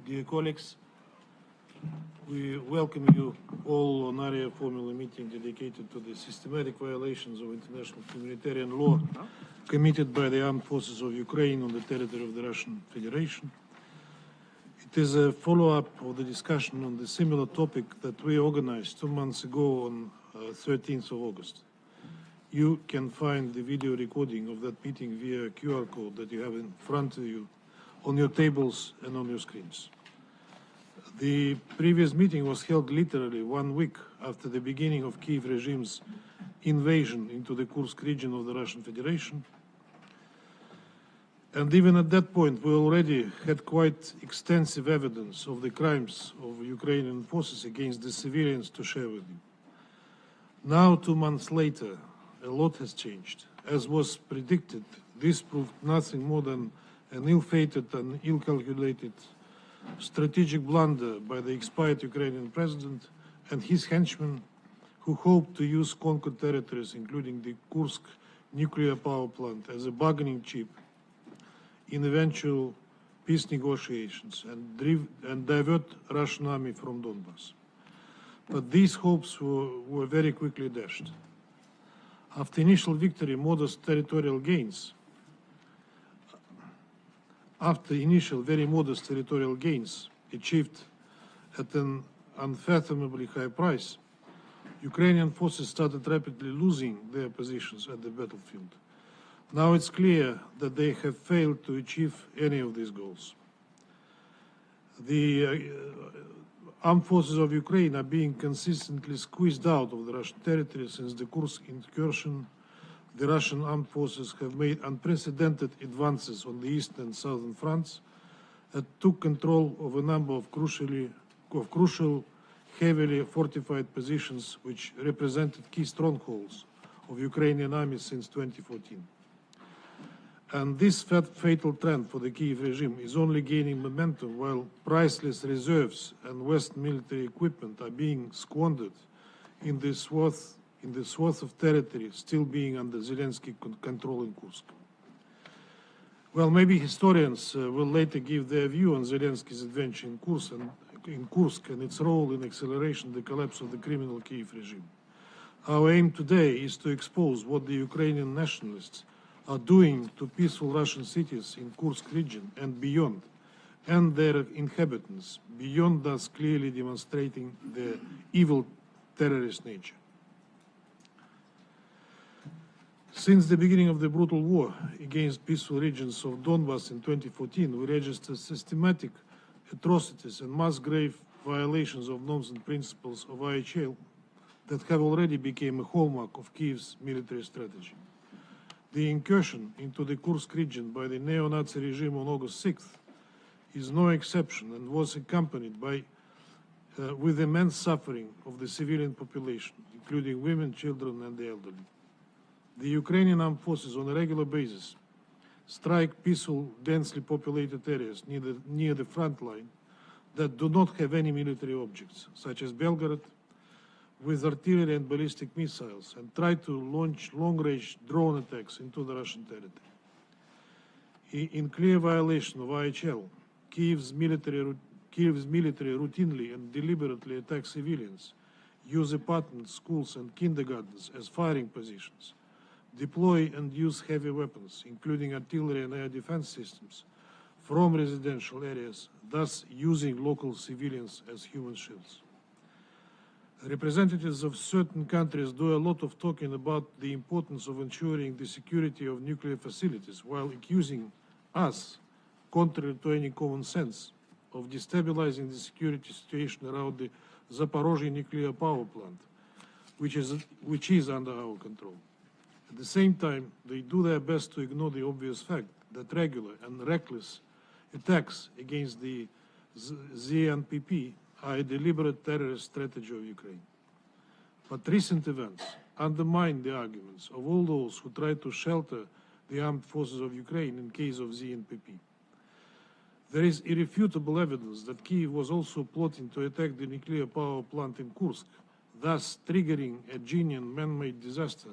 Dear colleagues, we welcome you all on Arria-formula meeting dedicated to the systematic violations of international humanitarian law committed by the armed forces of Ukraine on the territory of the Russian Federation. It is a follow-up of the discussion on the similar topic that we organized 2 months ago on 13th of August. You can find the video recording of that meeting via QR code that you have in front of you on your tables and on your screens. The previous meeting was held literally 1 week after the beginning of Kiev regime's invasion into the Kursk region of the Russian Federation. And even at that point, we already had quite extensive evidence of the crimes of Ukrainian forces against the civilians to share with you. Now, 2 months later, a lot has changed. As was predicted, this proved nothing more than an ill-fated and ill-calculated strategic blunder by the expired Ukrainian president and his henchmen, who hoped to use conquered territories, including the Kursk nuclear power plant, as a bargaining chip in eventual peace negotiations and divert Russian army from Donbass. But these hopes were very quickly dashed. After initial victory, very modest territorial gains achieved at an unfathomably high price, Ukrainian forces started rapidly losing their positions at the battlefield. Now it's clear that they have failed to achieve any of these goals. The armed forces of Ukraine are being consistently squeezed out of the Russian territory since the Kursk incursion. The Russian armed forces have made unprecedented advances on the eastern and southern fronts and took control of a number of crucial, heavily fortified positions which represented key strongholds of Ukrainian army since 2014. And this fatal trend for the Kiev regime is only gaining momentum while priceless reserves and Western military equipment are being squandered in the swath of territory still being under Zelensky control in Kursk. Well, maybe historians will later give their view on Zelensky's adventure in Kursk and its role in accelerating the collapse of the criminal Kiev regime. Our aim today is to expose what the Ukrainian nationalists are doing to peaceful Russian cities in Kursk region and beyond, and their inhabitants, beyond thus clearly demonstrating their evil terrorist nature. Since the beginning of the brutal war against peaceful regions of Donbass in 2014, we registered systematic atrocities and mass grave violations of norms and principles of IHL that have already become a hallmark of Kiev's military strategy. The incursion into the Kursk region by the neo-Nazi regime on August 6th is no exception and was accompanied with immense suffering of the civilian population, including women, children, and the elderly. The Ukrainian armed forces on a regular basis strike peaceful, densely populated areas near the front line that do not have any military objects, such as Belgorod, with artillery and ballistic missiles, and try to launch long-range drone attacks into the Russian territory. In clear violation of IHL, Kiev's military routinely and deliberately attacks civilians, use apartments, schools, and kindergartens as firing positions, deploy and use heavy weapons, including artillery and air defense systems, from residential areas, thus using local civilians as human shields. Representatives of certain countries do a lot of talking about the importance of ensuring the security of nuclear facilities while accusing us, contrary to any common sense, of destabilizing the security situation around the Zaporozhye nuclear power plant, which is under our control. At the same time, they do their best to ignore the obvious fact that regular and reckless attacks against the ZNPP are a deliberate terrorist strategy of Ukraine. But recent events undermine the arguments of all those who try to shelter the armed forces of Ukraine in case of ZNPP. There is irrefutable evidence that Kiev was also plotting to attack the nuclear power plant in Kursk, thus triggering a genuine man-made disaster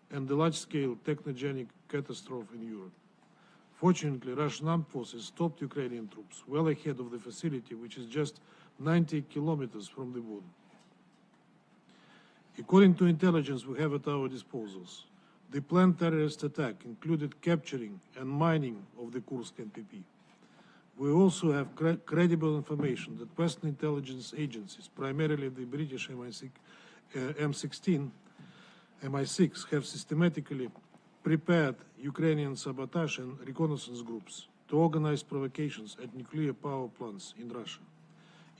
and a large-scale technogenic catastrophe in Europe. Fortunately, Russian armed forces stopped Ukrainian troops well ahead of the facility, which is just 90 kilometers from the border. According to intelligence we have at our disposals, the planned terrorist attack included capturing and mining of the Kursk NPP. We also have credible information that Western intelligence agencies, primarily the British MI6, have systematically prepared Ukrainian sabotage and reconnaissance groups to organize provocations at nuclear power plants in Russia.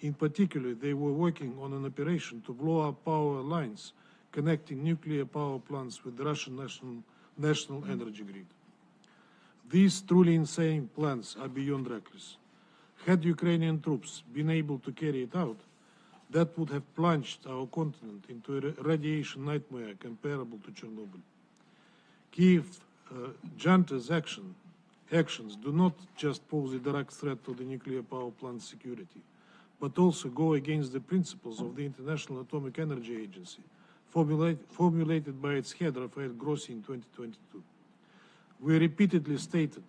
In particular, they were working on an operation to blow up power lines connecting nuclear power plants with the Russian national energy grid. These truly insane plans are beyond reckless. Had Ukrainian troops been able to carry it out, that would have plunged our continent into a radiation nightmare comparable to Chernobyl. Kiev junta's actions do not just pose a direct threat to the nuclear power plant security, but also go against the principles of the International Atomic Energy Agency, formulated by its head, Rafael Grossi, in 2022. We repeatedly stated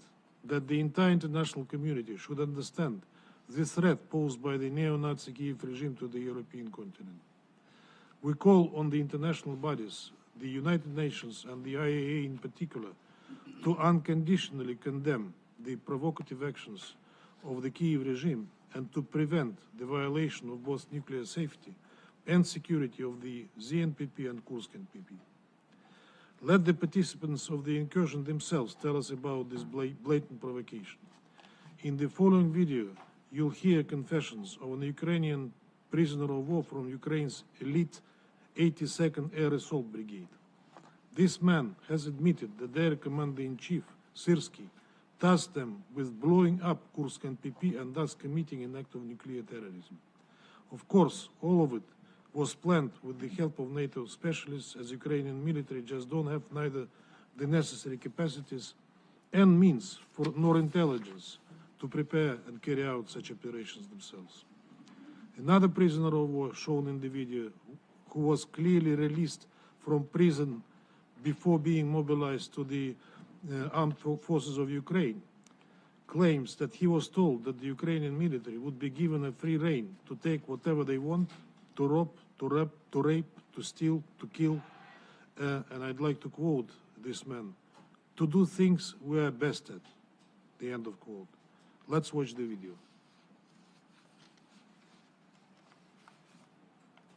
that the entire international community should understand the threat posed by the neo-Nazi Kiev regime to the European continent. We call on the international bodies, the United Nations and the IAEA in particular, to unconditionally condemn the provocative actions of the Kiev regime and to prevent the violation of both nuclear safety and security of the ZNPP and Kursk NPP. Let the participants of the incursion themselves tell us about this blatant provocation. In the following video, you'll hear confessions of an Ukrainian prisoner of war from Ukraine's elite 82nd Air Assault Brigade. This man has admitted that their commander-in-chief, Syrsky, tasked them with blowing up Kursk NPP and thus committing an act of nuclear terrorism. Of course, all of it was planned with the help of NATO specialists, as Ukrainian military just don't have neither the necessary capacities and means nor intelligence to prepare and carry out such operations themselves. Another prisoner of war shown in the video, who was clearly released from prison before being mobilized to the armed forces of Ukraine, claims that he was told that the Ukrainian military would be given a free rein to take whatever they want, to rob, to rape, to steal, to kill, and I'd like to quote this man, to do things we are best at, the end of quote. Let's watch the video.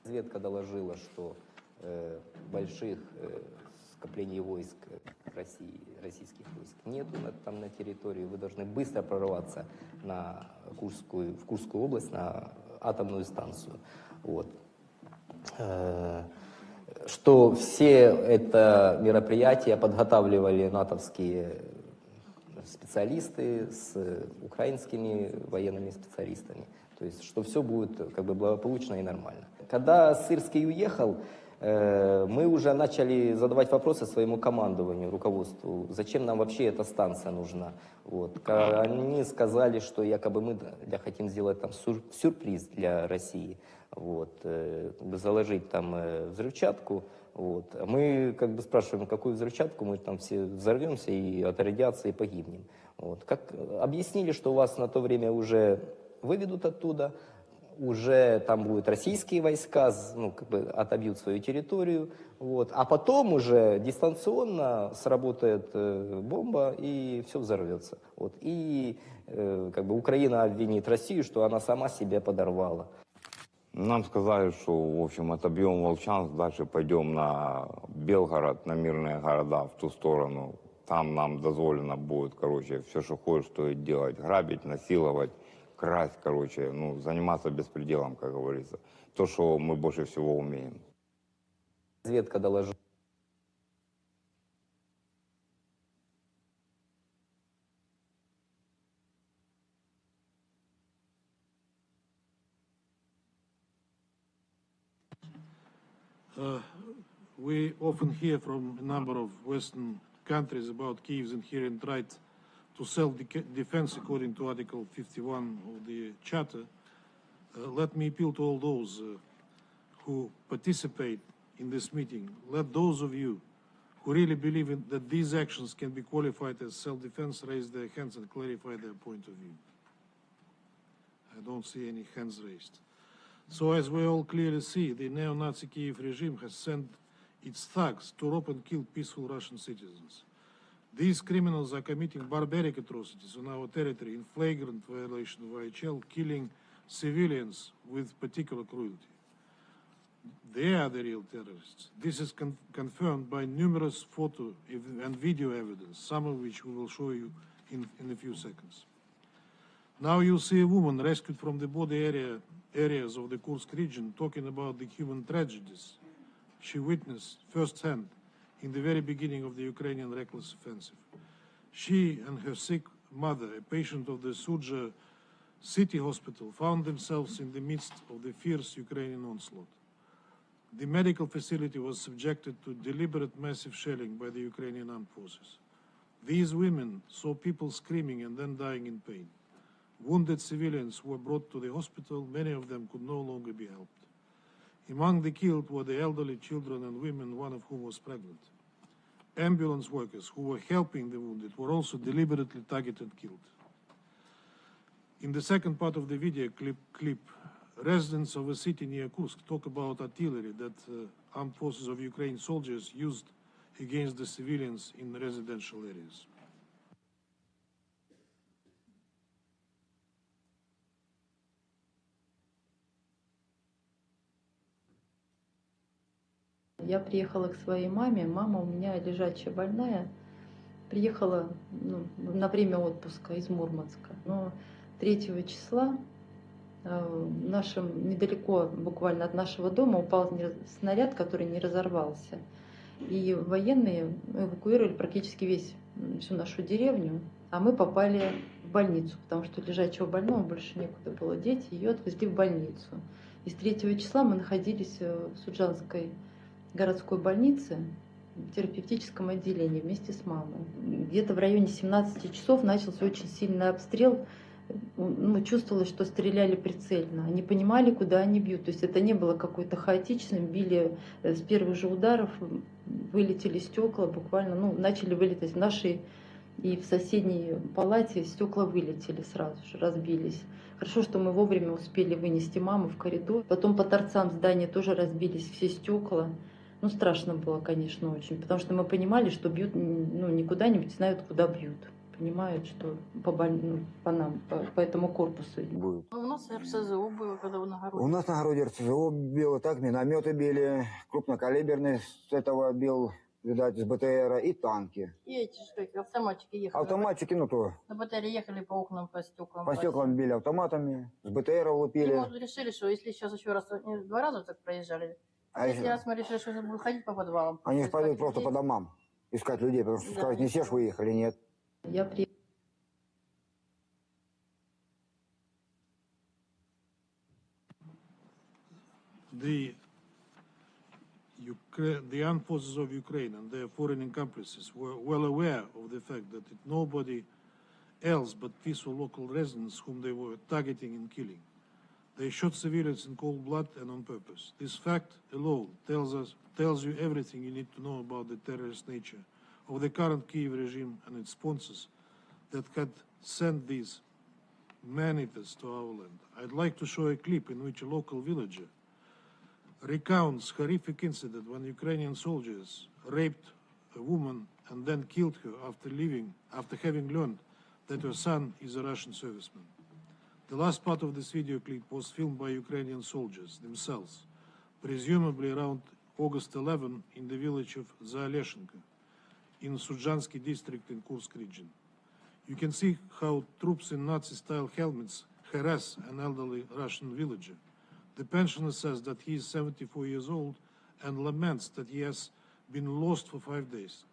Разведка доложила, что больших скоплений войск России, российских войск нет там на территории. Вы должны быстро прорваться в Курскую область, на атомную станцию. Вот. Что все это мероприятия подготавливали натовские специалисты с украинскими военными специалистами. То есть, что все будет как бы благополучно и нормально. Когда Сырский уехал, мы уже начали задавать вопросы своему командованию, руководству, зачем нам вообще эта станция нужна. Вот. Они сказали, что якобы мы хотим сделать там сюрприз для России, вот, заложить там взрывчатку. Вот. Мы как бы спрашиваем, какую взрывчатку, мы там все взорвемся и от радиации погибнем. Вот. Объяснили, что вас на то время уже выведут оттуда, уже там будут российские войска, ну, как бы отобьют свою территорию, вот, а потом уже дистанционно сработает бомба и все взорвется. Вот, и как бы Украина обвинит Россию, что она сама себя подорвала. Нам сказали, что, в общем, отобьем Волчанск, дальше пойдем на Белгород, на мирные города, в ту сторону. Там нам дозволено будет, короче, все, что хочешь, стоит делать, грабить, насиловать, красть, короче, ну, заниматься беспределом, как говорится. То, что мы больше всего умеем. Разведка доложила. We often hear from a number of Western countries about Kiev's inherent right to self-defense according to Article 51 of the Charter. Let me appeal to all those who participate in this meeting. Let those of you who really believe that these actions can be qualified as self-defense raise their hands and clarify their point of view. I don't see any hands raised. So as we all clearly see, the neo-Nazi Kiev regime has sent its thugs to rob and kill peaceful Russian citizens. These criminals are committing barbaric atrocities on our territory in flagrant violation of IHL, killing civilians with particular cruelty. They are the real terrorists. This is confirmed by numerous photo and video evidence, some of which we will show you in a few seconds. Now you'll see a woman rescued from the border areas of the Kursk region talking about the human tragedies she witnessed firsthand in the very beginning of the Ukrainian reckless offensive. She and her sick mother, a patient of the Sudzha city hospital, found themselves in the midst of the fierce Ukrainian onslaught. The medical facility was subjected to deliberate massive shelling by the Ukrainian armed forces. These women saw people screaming and then dying in pain. Wounded civilians were brought to the hospital. Many of them could no longer be helped. Among the killed were the elderly, children and women, one of whom was pregnant. Ambulance workers who were helping the wounded were also deliberately targeted and killed. In the second part of the video clip, residents of a city near Kursk talk about artillery that armed forces of Ukraine soldiers used against the civilians in residential areas. Я приехала к своей маме, мама у меня лежачая больная, приехала на время отпуска из Мурманска. Но 3 числа недалеко буквально от нашего дома упал снаряд, который не разорвался. И военные эвакуировали практически всю нашу деревню, а мы попали в больницу, потому что лежачего больного больше некуда было деть, ее отвезли в больницу. И с 3 числа мы находились в Суджанской городской больнице, в терапевтическом отделении вместе с мамой. Где-то в районе 17 часов начался очень сильный обстрел. Чувствовалось, что стреляли прицельно. Они понимали, куда они бьют. То есть это не было какой-то хаотичным. Били с первых же ударов, вылетели стекла, буквально, начали вылетать в нашей и в соседней палате. Стекла вылетели сразу же, разбились. Хорошо, что мы вовремя успели вынести маму в коридор. Потом по торцам здания тоже разбились все стекла. Страшно было, конечно, очень, потому что мы понимали, что бьют не куда-нибудь, знают, куда бьют. Понимают, что по нам, по этому корпусу будет. У нас РСЗО было, когда на городе. У нас на городе РСЗО било, так минометы били, крупнокалиберный с этого бил, видать, с БТРа, и танки. И эти штуки, автоматчики ехали. Автоматчики, то. На БТРе ехали по окнам, по стеклам. По стеклам били автоматами, с БТРа лупили. И мы решили, что если сейчас еще раз, 2 раза так проезжали, если раз мы решили, что будем ходить по подвалам. Они пойдут просто по домам искать людей, потому что сказать, не все ж выехали, нет. The armed forces of Ukraine and their foreign accomplices were well aware of the fact that nobody else but peaceful local residents whom they were targeting and killing. They shot civilians in cold blood and on purpose. This fact alone tells you everything you need to know about the terrorist nature of the current Kiev regime and its sponsors that had sent these manifests to our land. I'd like to show a clip in which a local villager recounts horrific incident when Ukrainian soldiers raped a woman and then killed her after having learned that her son is a Russian serviceman. The last part of this video clip was filmed by Ukrainian soldiers themselves, presumably around August 11 in the village of Zaaleshenka in Sudzhansky district in Kursk region. You can see how troops in Nazi-style helmets harass an elderly Russian villager. The pensioner says that he is 74 years old and laments that he has been lost for 5 days.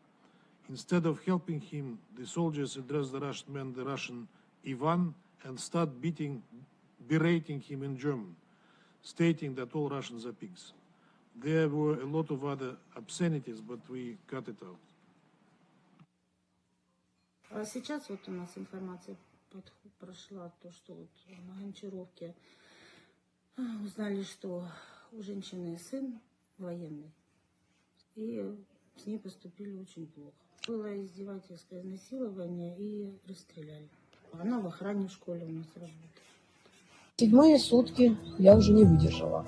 Instead of helping him, the soldiers address the Russian man, the Russian Ivan, and start berating him in German, stating that all Russians are pigs. There were a lot of other obscenities, but we cut it out. А сейчас вот у нас информация прошла, то, что вот на Гончаровке узнали, что у женщины сын военный. И С ней поступили очень плохо. Было издевательское изнасилование и расстреляли. Она в охране в школе у нас работает. 7-е сутки я уже не выдержала.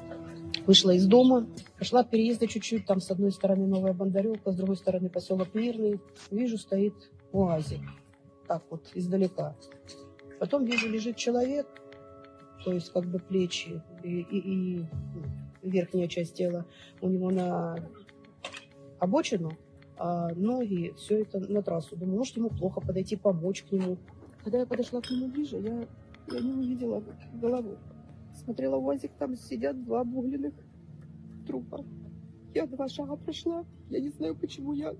Вышла из дома, пошла переезда чуть-чуть, там с одной стороны Новая Бондаревка, с другой стороны поселок Мирный. Вижу, стоит УАЗик, так вот, издалека. Потом вижу, лежит человек, то есть как бы плечи и верхняя часть тела у него на обочину, а ноги, все это на трассу. Думаю, может, ему плохо подойти, помочь к нему. Когда я подошла к нему ближе, я не увидела голову. Смотрела в УАЗик, там сидят 2 обугленных трупа. Я 2 шага прошла. Я не знаю, почему я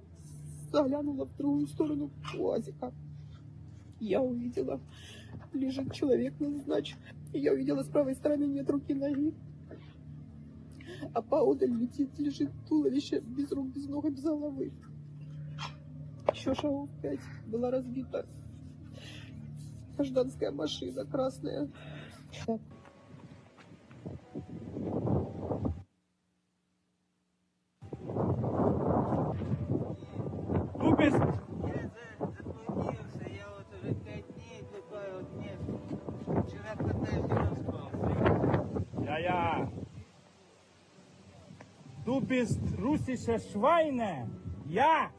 заглянула в другую сторону УАЗика. Я увидела, лежит человек назначен. Я увидела, с правой стороны нет руки, ноги. А поодаль лежит туловище без рук, без ног, без головы. Еще шагов 5 была разбита гражданская машина красная. Так. Я заблудился, я вот уже 5 дней такой вот нет. Вчера катаюсь и распался. Ja. Du bist russische Schweine. Ja.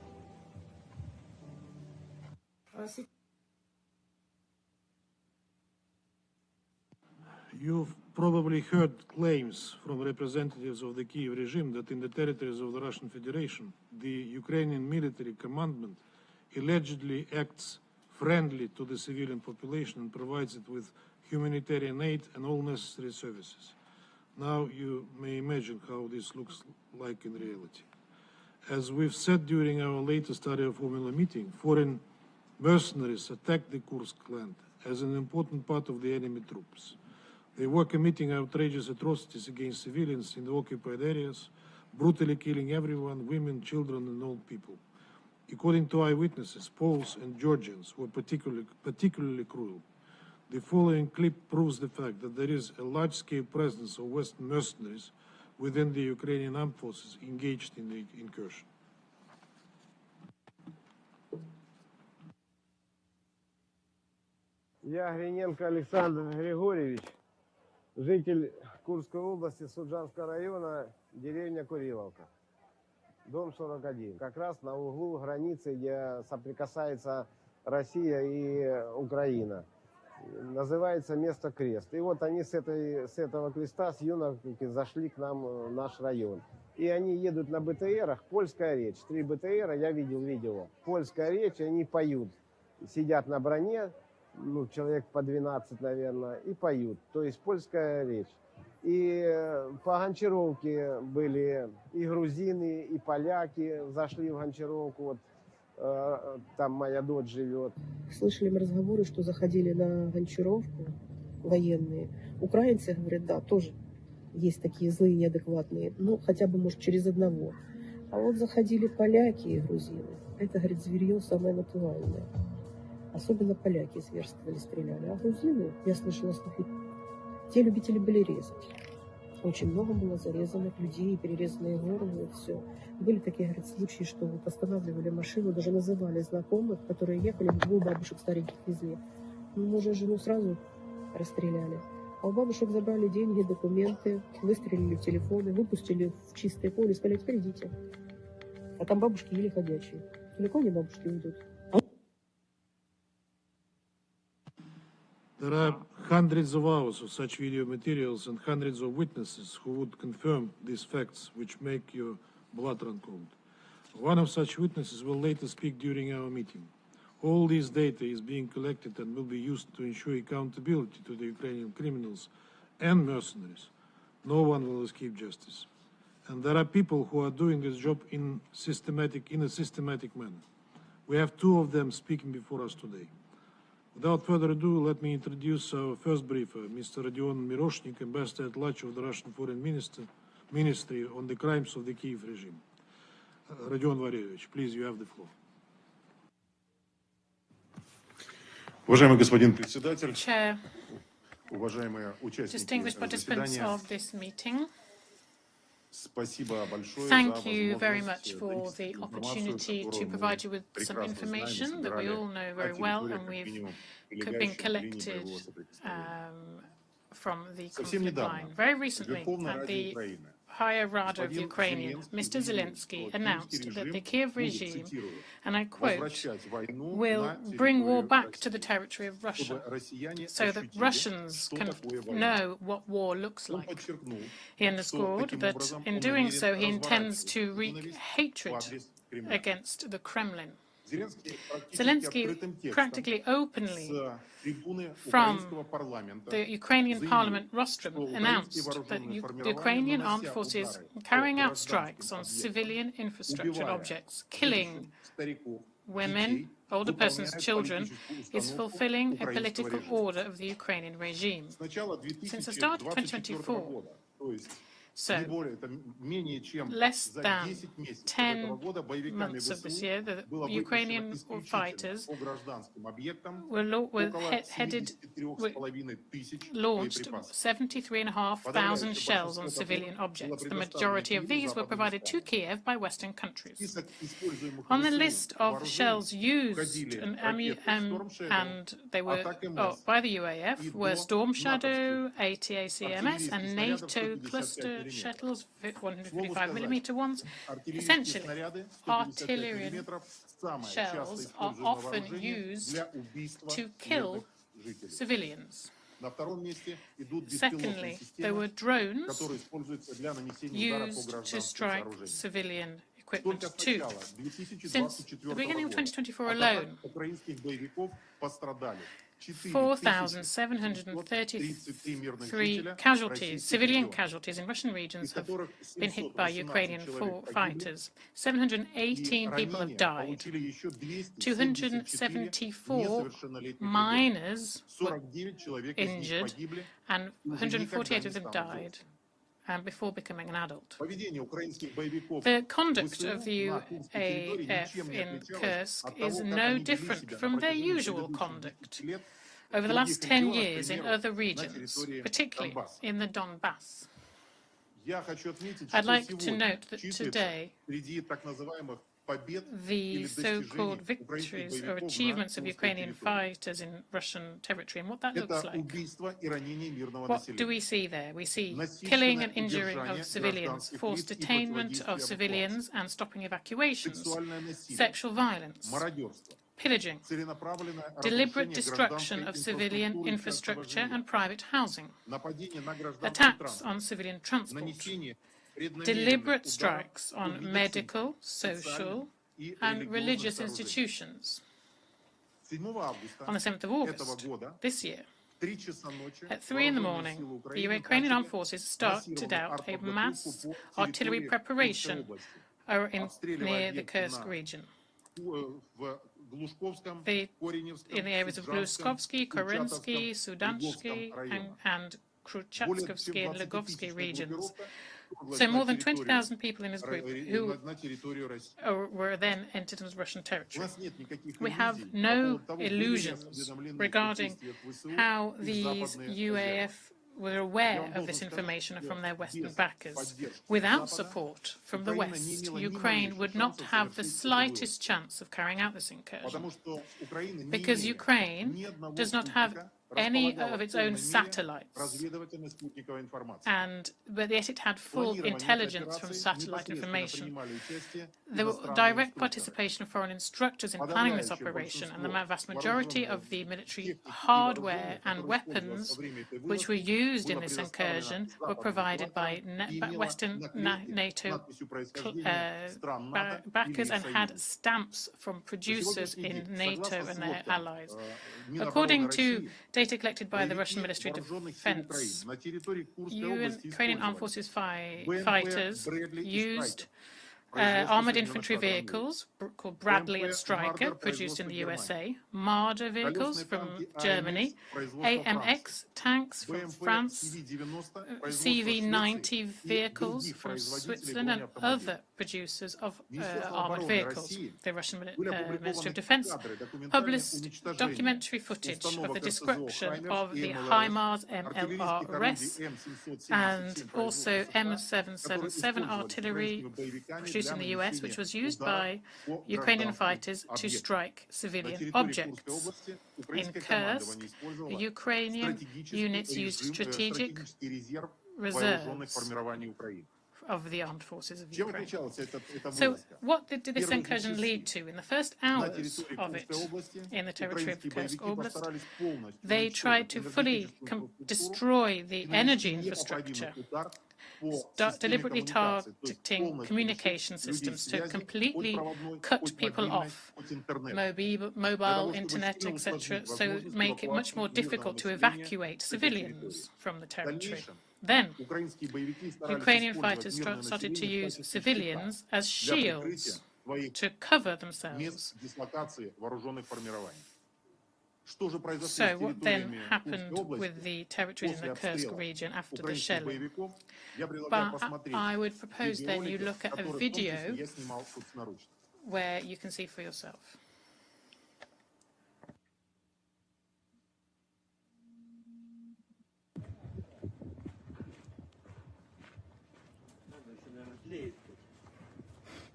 You've probably heard claims from representatives of the Kiev regime that in the territories of the Russian Federation, the Ukrainian military commandment allegedly acts friendly to the civilian population and provides it with humanitarian aid and all necessary services. Now you may imagine how this looks like in reality. As we've said during our latest Arria-formula meeting, foreign mercenaries attacked the Kursk land as an important part of the enemy troops. They were committing outrageous atrocities against civilians in the occupied areas, brutally killing everyone, women, children, and old people. According to eyewitnesses, Poles and Georgians were particularly cruel. The following clip proves the fact that there is a large-scale presence of Western mercenaries within the Ukrainian armed forces engaged in the incursion. Я Гриненко Александр Григорьевич, житель Курской области, Суджанского района, деревня Куриловка, дом 41. Как раз на углу границы, где соприкасается Россия и Украина. Называется место Крест. И вот они с этого креста, с Юновки, зашли к нам в наш район. И они едут на БТРах, польская речь. 3 БТРа, я видел видео. Польская речь, они поют. Сидят на броне, ну, человек по 12, наверное, и поют. То есть польская речь. И по Гончаровке были и грузины, и поляки зашли в Гончаровку. Вот там моя дочь живет. Слышали мы разговоры, что заходили на Гончаровку военные. Украинцы говорят, да, тоже есть такие злые, неадекватные. Ну, хотя бы, может, через одного. А вот заходили поляки и грузины. Это, говорит, зверье самое натуральное. Особенно поляки зверствовали, стреляли. А грузины, я слышала слухи, те любители были резать. Очень много было зарезанных людей, перерезанные горло, и все. Были такие, говорят, случаи, что вот останавливали машину, даже называли знакомых, которые ехали, 2 бабушек стареньких везли. Ну, мужа и жену сразу расстреляли. А у бабушек забрали деньги, документы, выстрелили в телефоны, выпустили в чистое поле, сказали, теперь идите. А там бабушки еле ходячие. Далеко не бабушки уйдут. There are hundreds of hours of such video materials and hundreds of witnesses who would confirm these facts, which make your blood run cold. One of such witnesses will later speak during our meeting. All this data is being collected and will be used to ensure accountability to the Ukrainian criminals and mercenaries. No one will escape justice. And there are people who are doing this job in a systematic manner. We have 2 of them speaking before us today. Without further ado, let me introduce our first briefer, Mr. Rodion Miroshnik, Ambassador at Large of the Russian Foreign Ministry on the crimes of the Kiev regime. Rodion Valeryevich, please, you have the floor. Уважаемый господин председатель, Chair, уважаемые участники distinguished participants заседания, of this meeting, Thank you very much for the opportunity to provide you with some information that we all know very well and we've been collected from the conflict line. Very recently, at the Higher Rada of Ukrainian, Mr. Zelensky announced that the Kiev regime, and I quote, will bring war back to the territory of Russia so that Russians can know what war looks like. He underscored that in doing so he intends to wreak hatred against the Kremlin. Zelensky practically openly from the Ukrainian parliament rostrum announced that the Ukrainian armed forces are carrying out strikes on civilian infrastructure objects, killing women, older persons, children, is fulfilling a political order of the Ukrainian regime. Since the start of 2024, so less than 10 months of this year, the Ukrainian fighters launched 73,500 shells on civilian objects. The majority of these were provided to Kiev by Western countries. On the list of shells used and they were by the UAF were Storm Shadow, ATACMS and NATO cluster shuttles, 155mm ones. Essentially, artillery shells are often used to kill civilians. Secondly, there were drones used to strike civilian equipment too. Since the beginning of 2024 alone, 4,733 casualties, civilian casualties in Russian regions have been hit by Ukrainian fighters. 718 people have died. 274 minors were injured and 148 of them died before becoming an adult. The conduct of the UAF in Kursk is no different from their usual conduct over the last 10 years in other regions, particularly in the Donbass. I'd like to note that today, the so-called victories or achievements of Ukrainian fighters in Russian territory and what that looks like. What do we see there? We see killing and injuring of civilians, forced detainment of civilians and stopping evacuations, sexual violence, pillaging, deliberate destruction of civilian infrastructure and private housing, attacks on civilian transport, deliberate strikes on medical, social, and religious institutions. On the 7th of August this year, at 3 in the morning, the Ukrainian armed forces started out a mass artillery preparation near the Kursk region. In the areas of Gluskovsky, Korensky, Sudansky, and Kruchatskovsky and Lugovsky regions. So more than 20,000 people in this group who were then entered into Russian territory. We have no illusions regarding how these UAF were aware of this information from their Western backers. Without support from the West, Ukraine would not have the slightest chance of carrying out this incursion, because Ukraine does not have any of its own satellites, but yet it had full intelligence from satellite information. There was direct participation of foreign instructors in planning this operation, and the vast majority of the military hardware and weapons which were used in this incursion were provided by Western NATO backers and had stamps from producers in NATO and their allies. According to data collected by the Russian Ministry of Defense, Ukrainian Armed Forces fighters used armored infantry vehicles called Bradley and Stryker, produced in the USA, Marder vehicles from Germany, AMX tanks from France, CV-90 vehicles from Switzerland, and other producers of armored vehicles. The Russian Ministry of Defense published documentary footage of a description of the HIMARS MLRS and also M777 artillery produced in the US, which was used by Ukrainian fighters to strike civilian objects. In Kursk, the Ukrainian units used strategic reserves of the armed forces of Ukraine. So what did this incursion lead to? In the first hours of it in the territory of Kursk Oblast, they tried to fully destroy the energy infrastructure, deliberately targeting communication systems to completely cut people off, mobile internet, etc., so make it much more difficult to evacuate civilians from the territory. Then, Ukrainian fighters started to use civilians as shields to cover themselves. So what then happened with the territories in the Kursk region after the shelling? But I would propose then you look at a video where you can see for yourself.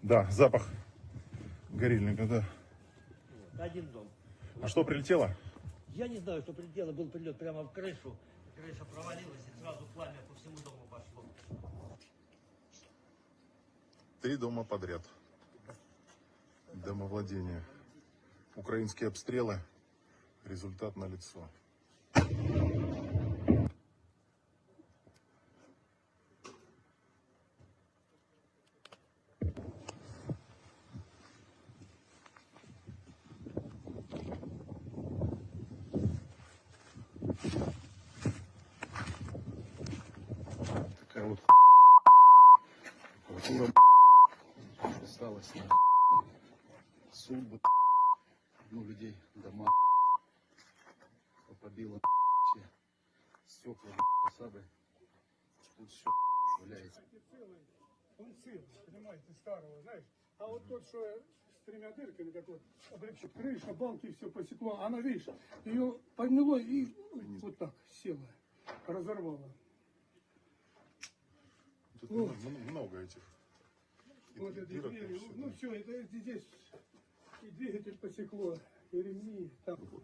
Да, запах горельника, да. Один дом. А что прилетело? Я не знаю, что прилетело. Был прилет прямо в крышу. Крыша провалилась, и сразу пламя по всему дому пошло. 3 дома подряд. Домовладение. Украинские обстрелы. Результат налицо. Такая вот культура осталась на судьбы, ну, людей, дома побило все стекла, фасады, тут все валяется. Он целый, понимаете, старого, знаешь, а вот тот, что с 3 дырками, как вот облегчит, крыша, балки, все посекло, она, видишь, ее подняло и вот так села, разорвала. Тут много этих. Вот эти двери, ну все, это здесь и двигатель посекло, и ремни. Там. Вот,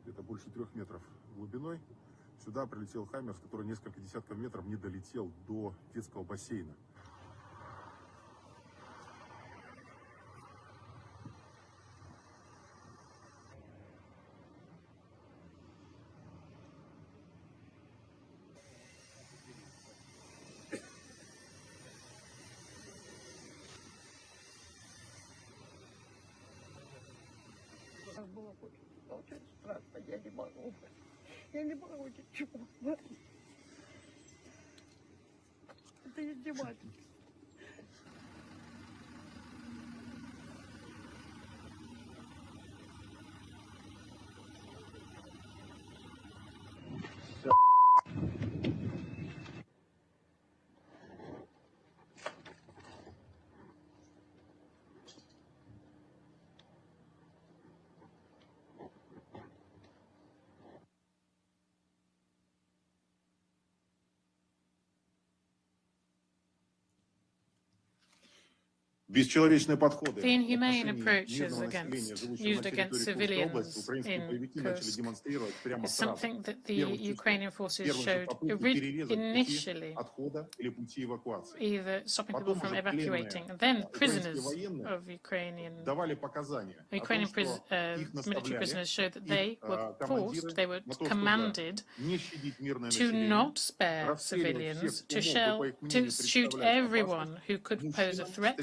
где-то больше 3 метров глубиной. Сюда прилетел «Хаммерс», который несколько десятков метров не долетел до детского бассейна. Было очень страшно, я не могу ничего. Это издевательство. The inhumane approaches used against civilians in Kursk is something that the Ukrainian forces showed initially, either stopping people from evacuating, and then prisoners of Ukrainian military prisoners showed that they were forced, they were commanded to not spare civilians, to shoot everyone who could pose a threat,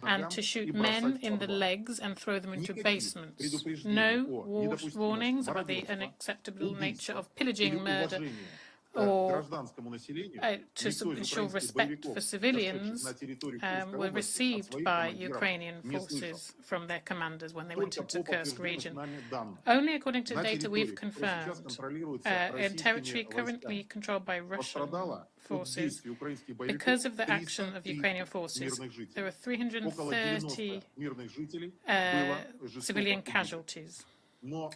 and to shoot men in the legs and throw them into basements. No warnings about the unacceptable nature of pillaging, murder or to ensure respect for civilians were received by Ukrainian forces from their commanders when they went into Kursk region. Only according to data we've confirmed, in territory currently controlled by Russian forces, because of the action of Ukrainian forces, there were 330 civilian casualties.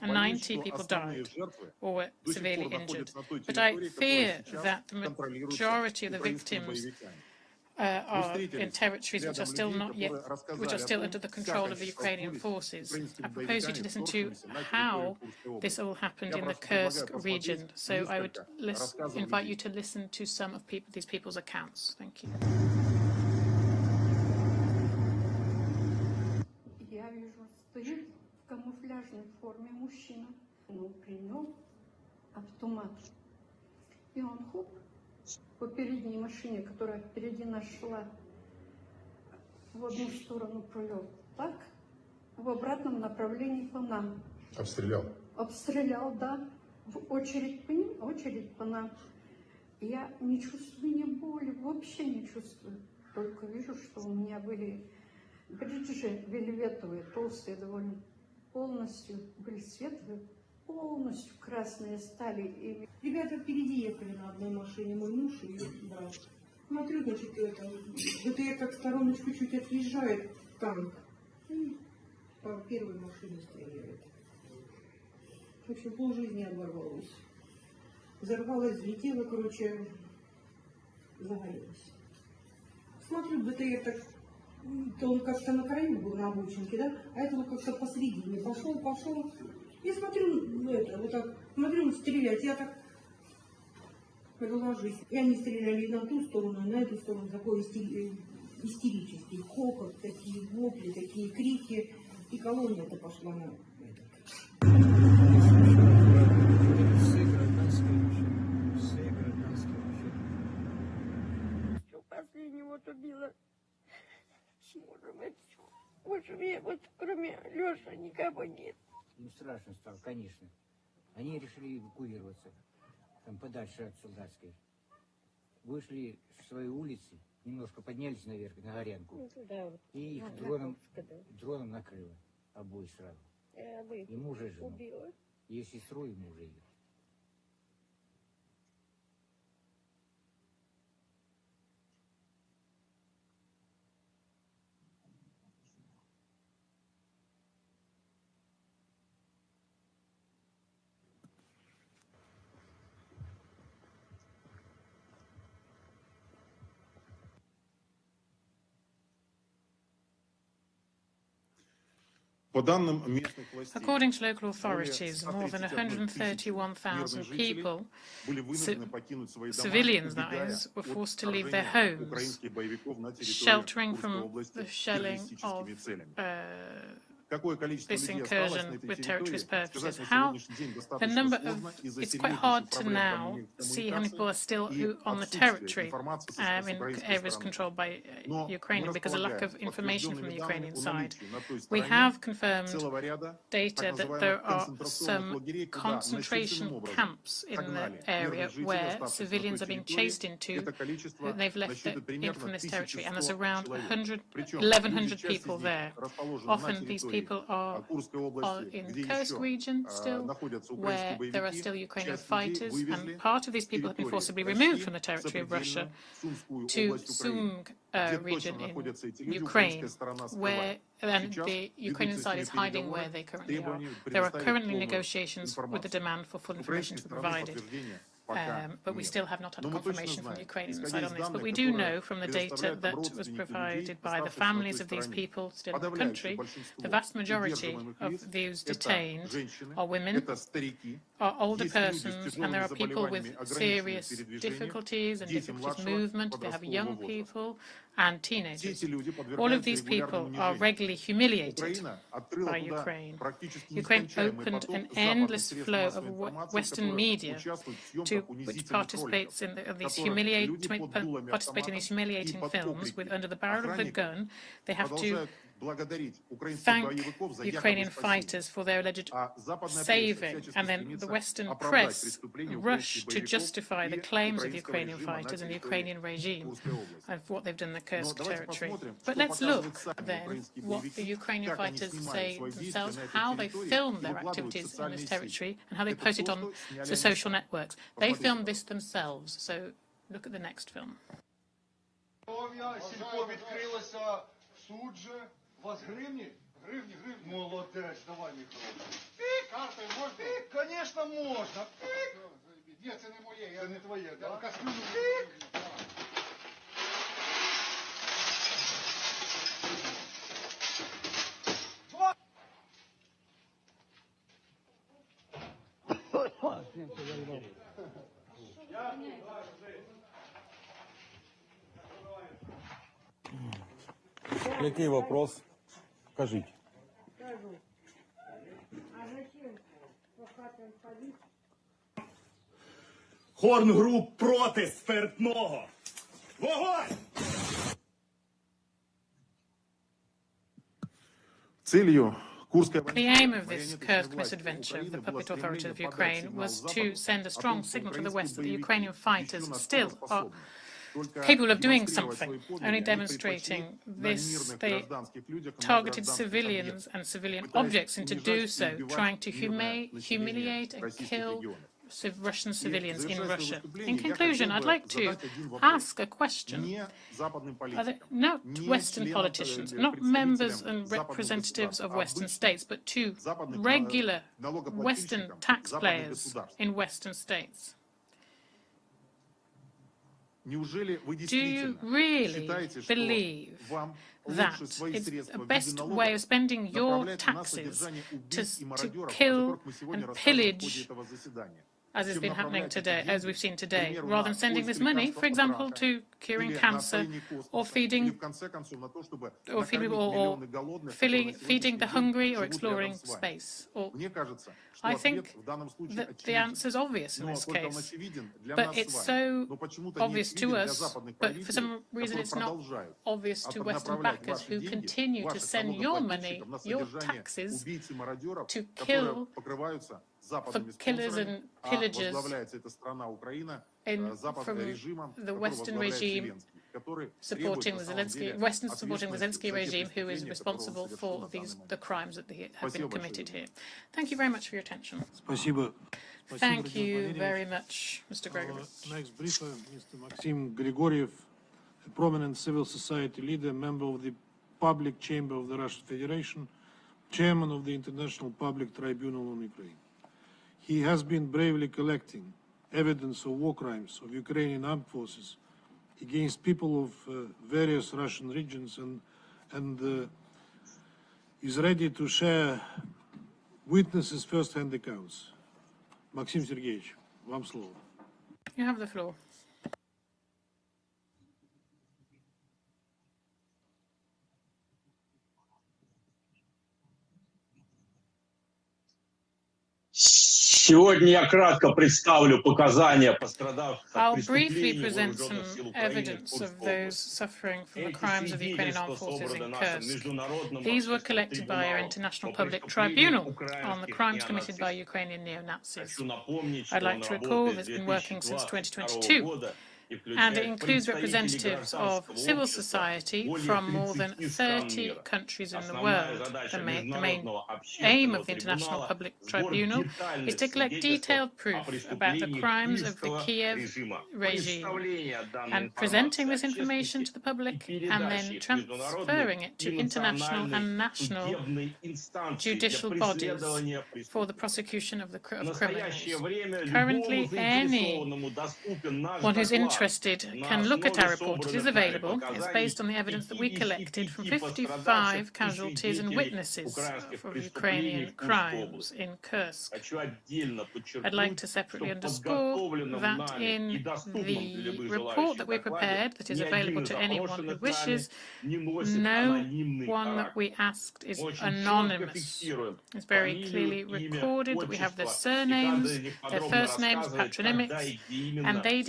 And 90 people died or were severely injured. But I fear that the majority of the victims are in territories which are still under the control of the Ukrainian forces. I propose you to listen to how this all happened in the Kursk region. So I would invite you to listen to some of these people's accounts. Thank you. В камуфляжной форме мужчина. Ну, при нем автомат. И он хоп, по передней машине, которая впереди нас шла, в одну сторону провел так, в обратном направлении по нам. Обстрелял? Обстрелял, да. В очередь по ним, очередь по нам. Я не чувствую ни боли, вообще не чувствую. Только вижу, что у меня были бриджи вельветовые, толстые довольно. Полностью были светлые, полностью красные стали. И ребята впереди ехали на одной машине, мой муж и брат. Смотрю, значит, БТР как стороночку чуть отъезжает, танк. И по первой машине стреляет. В общем, полжизни оборвалось. Взорвалось, взлетело, короче, загорелось. Смотрю, БТР так... То он как-то на краю был, на обочинке, да? А это вот как-то посредине. Пошел. Я смотрю, вот так, смотрю, стрелять. Я так ложусь. И они стреляли на ту сторону, на эту сторону. Такой истерический хохот, такие вопли, такие крики. И колонна это пошла на Все гражданские вообще. Последнего вот убила. Больше мне вот кроме Лёши никого нет. Ну страшно стало, конечно. Они решили эвакуироваться там подальше от Солдатской. Вышли с своей улицы, немножко поднялись наверх, на Горянку. Да, вот. И их дроном накрыло. Обоих сразу. И мужа и жену. И сестру, и мужа ее. According to local authorities, more than 131,000 people, civilians that is, were forced to leave their homes, sheltering from the shelling of this incursion with territories purposes. It's quite hard to now see how many people are still on the territory in areas controlled by Ukraine because of lack of information from the Ukrainian side. We have confirmed data that there are some concentration camps in the area where civilians are being chased into. They've left from this territory, and there's around 1,100 people there. Often these people are in Kursk region still, where there are still Ukrainian fighters, and part of these people have been forcibly removed from the territory of Russia to Sum region in Ukraine, where the Ukrainian side is hiding where they currently are. There are currently negotiations with the demand for full information to be provided. But we still have not had a confirmation from the Ukrainian side on this. But we do know from the data that was provided by the families of these people still in the country, the vast majority of these detained are women, are older persons, and there are people with serious difficulties and difficulties movement. They have young people and teenagers. All of these people are regularly humiliated by Ukraine. Ukraine opened an endless flow of Western media which participates in these humiliating films with under the barrel of the gun. They have to thank Ukrainian fighters for their alleged saving, and then the Western press rush to justify the claims of Ukrainian fighters and the Ukrainian regime and what they've done in the Kursk territory. But let's look then what the Ukrainian fighters say themselves, how they film their activities in this territory and how they post it on the social networks. They filmed this themselves, so look at the next film. Вас гривні? Гривні. Молодець, давай, мій хороший. Пік! Карти можна? Пік, звісно, можна. Пік! Ні, це не моє. Це не твоє, так? Пік! Який вопрос? Скажіть. Хорнгруп проти спиртного. Вогонь! The aim of this Kursk misadventure of the puppet authorities of Ukraine was to send a strong signal to the West that the Ukrainian fighters still are capable of doing something, only demonstrating this. They targeted civilians and civilian objects, and to do so, trying to humiliate and kill Russian civilians in Russia. In conclusion, I'd like to ask a question. Are there not Western politicians, not members and representatives of Western states, but two regular Western taxpayers in Western states? Do you really believe that it's the best way of spending your taxes to kill and pillage, as has been happening today, as we've seen today, rather than sending this money, for example, to curing cancer or feeding the hungry or exploring space? Or, I think that the answer is obvious in this case, but it's so obvious to us, but for some reason it's not obvious to Western backers who continue to send your money, your taxes, to kill for killers and pillagers from the Western regime supporting the Zelensky regime, who is responsible for the crimes that have been committed here. Thank you very much for your attention. Thank you very much, Mr. Gregorovich. Next briefer, Mr. Maxim Grigoriev, a prominent civil society leader, member of the Public Chamber of the Russian Federation, chairman of the International Public Tribunal on Ukraine. He has been bravely collecting evidence of war crimes of Ukrainian armed forces against people of various Russian regions and is ready to share witnesses' first-hand accounts. Maxim Sergeyevich, вам слово. You have the floor. Сегодня я кратко представлю показания пострадавших. I'll briefly present some evidence of those suffering from the crimes of the Ukrainian armed forces in Kursk. These were collected by our International Public Tribunal on the crimes committed by Ukrainian neo-Nazis. I'd like to recall that it's been working since 2022. And it includes representatives of civil society from more than 30 countries in the world. The main aim of the International Public Tribunal is to collect detailed proof about the crimes of the Kiev regime and presenting this information to the public and then transferring it to international and national judicial bodies for the prosecution of criminals. Currently, anyone who's interested can look at our report. It is available. It's based on the evidence that we collected from 55 casualties and witnesses of Ukrainian crimes in Kursk. I'd like to separately underscore that in the report that we prepared, that is available to anyone who wishes, no one that we asked is anonymous. It's very clearly recorded that we have their surnames, their first names, patronymics, and they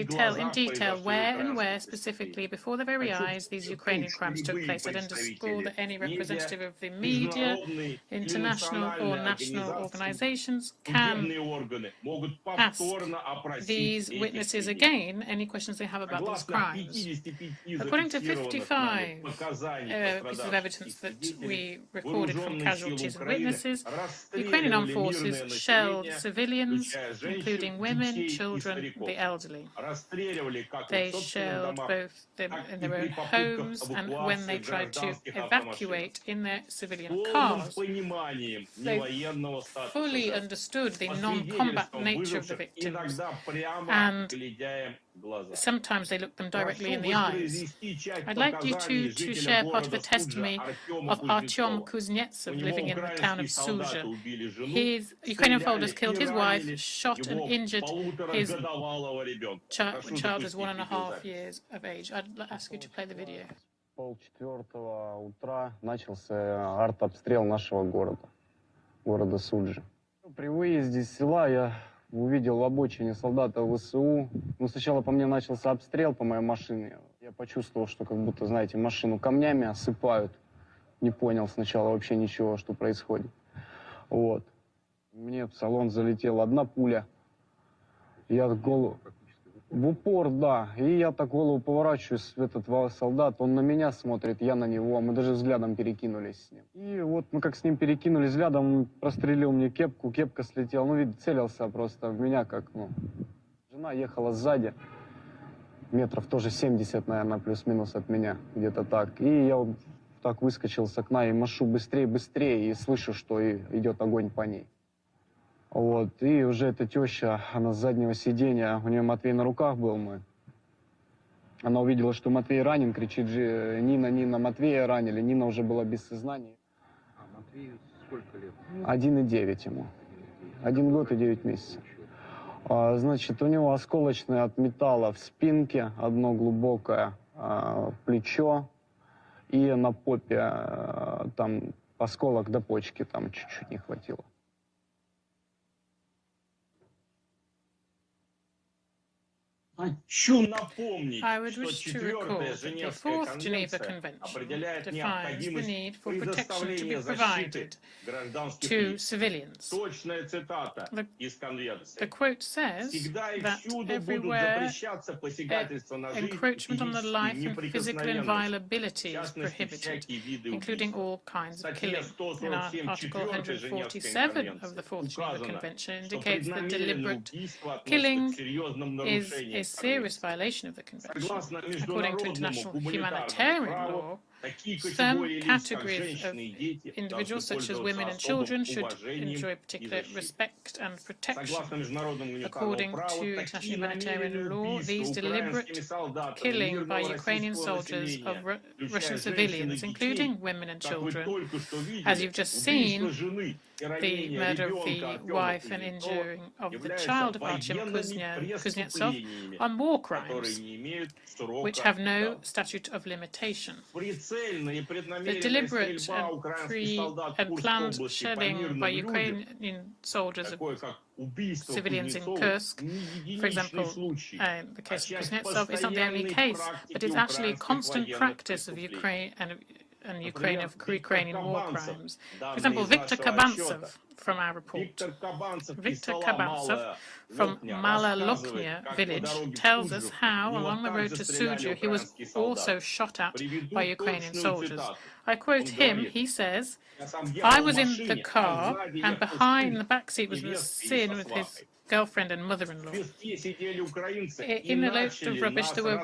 tell tell in detail where specifically, before their very eyes, these Ukrainian crimes took place. I'd underscore that any representative of the media, international or national organizations, can ask these witnesses again any questions they have about these crimes. According to 55 pieces of evidence that we recorded from casualties and witnesses, the Ukrainian armed forces shelled civilians, including women, children, the elderly. They shelled both them in their own homes and when they tried to evacuate in their civilian cars. They fully understood the non-combat nature of the victims, and sometimes they looked them directly in the eyes. I'd like you to share part of the testimony of Artyom Kuznetsov, living in the town of Sudzha. His Ukrainian followers killed his wife, shot and injured his child was 1.5 years of age. I'd ask you to play the video. 3:30 утра начался артобстрел нашего города Суджи. При выезде из села я увидел в обочине солдата ВСУ. Ну, сначала по мне начался обстрел по моей машине. Я почувствовал, что как будто, знаете, машину камнями осыпают. Не понял сначала вообще ничего, что происходит. Вот. Мне в салон залетела одна пуля. Я голову... В упор, да. И я так голову поворачиваюсь, этот солдат, он на меня смотрит, я на него. Мы даже взглядом перекинулись с ним. И вот мы как с ним перекинулись взглядом, он прострелил мне кепку, кепка слетела. Ну, видно, целился просто в меня, как, ну... Жена ехала сзади, метров тоже 70, наверное, плюс-минус от меня, где-то так. И я вот так выскочил с окна и машу быстрее, и слышу, что идет огонь по ней. Вот, и уже эта теща, она с заднего сиденья, у нее Матвей на руках был мой. Она увидела, что Матвей ранен, кричит же: Нина, Матвея ранили. Нина уже была без сознания. А Матвею сколько лет? 1,9 ему. 1 год и 9 месяцев. Значит, у него осколочное от металла в спинке, одно глубокое плечо, и на попе там осколок до почки, там чуть-чуть не хватило. I would wish to recall that the Fourth Geneva Convention defines the need for protection to be provided to civilians. The quote says that everywhere encroachment on the life and physical inviolability is prohibited, including all kinds of killing. In Article 147 of the Fourth Geneva Convention indicates that deliberate killing is a serious violation of the Convention. According to international humanitarian law, some categories of individuals, such as women and children, should enjoy particular respect and protection. According to international humanitarian law, these deliberate killing by Ukrainian soldiers of Russian civilians, including women and children, as you've just seen, the murder of the wife and injuring of the child of Artyom Kuznetsov, are war crimes, which have no statute of limitation. The deliberate and planned shelling by Ukrainian soldiers of civilians in Kursk, for example, the case of Kuznetsov, is not the only case, but it's actually a constant practice of Ukraine and Ukrainian war crimes. For example, Viktor Kabantsov from our report. Viktor Kabantsov from Maloloknya village tells us how, along the road to Sudzha, he was also shot at by Ukrainian soldiers. I quote him, he says, "I was in the car, and behind the back seat was Vassily with his girlfriend and mother-in-law. In the load of rubbish, there were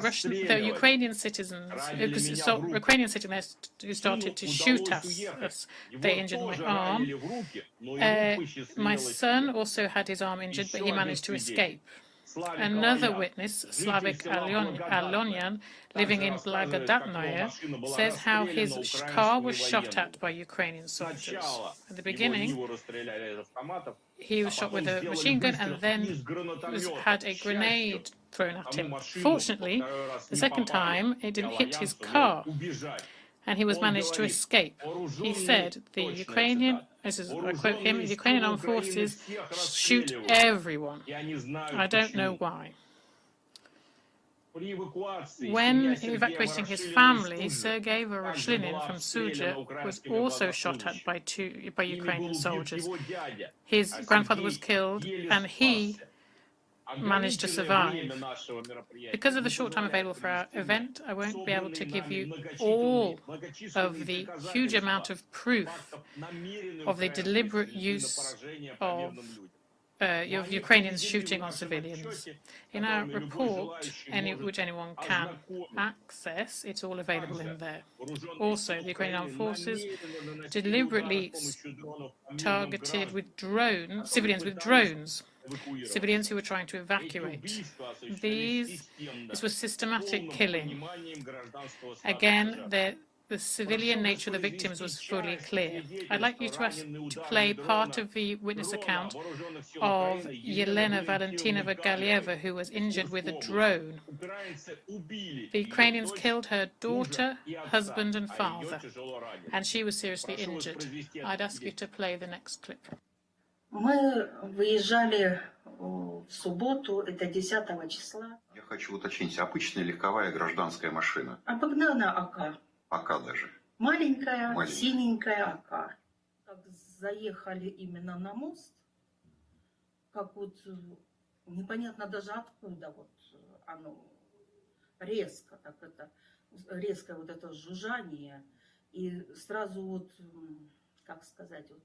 Ukrainian citizens, Ukrainian citizens who started to shoot us. They injured my arm. My son also had his arm injured, but he managed to escape." Another witness, Slavik Alonyan, living in Blagodatnaya, says how his car was shot at by Ukrainian soldiers. At the beginning, he was shot with a machine gun and then had a grenade thrown at him. Fortunately, the second time, it didn't hit his car, and he was managed to escape. He said, the Ukrainian, this is, I quote him, the Ukrainian armed forces shoot everyone. I don't know why. When evacuating his family, Sergei Voroshilin from Suja was also shot at by Ukrainian soldiers. His grandfather was killed, and he managed to survive. Because of the short time available for our event, I won't be able to give you all of the huge amount of proof of the deliberate use of Ukrainians shooting on civilians. In our report, which anyone can access, it's all available in there. Also, the Ukrainian armed forces deliberately targeted civilians with drones, civilians who were trying to evacuate. This was systematic killing. Again, the civilian nature of the victims was fully clear. I'd like you to play part of the witness account of Yelena Valentinova Galieva, who was injured with a drone. The Ukrainians killed her daughter, husband, and father, and she was seriously injured. I'd ask you to play the next clip. Мы выезжали в субботу, это 10 числа. Я хочу уточнить, обычная легковая гражданская машина? Обыкновенная АК. АК даже? Маленькая, синенькая АК. Как заехали именно на мост, как вот непонятно даже откуда вот оно резко, так это, резкое вот это жужжание, и сразу вот, как сказать, вот,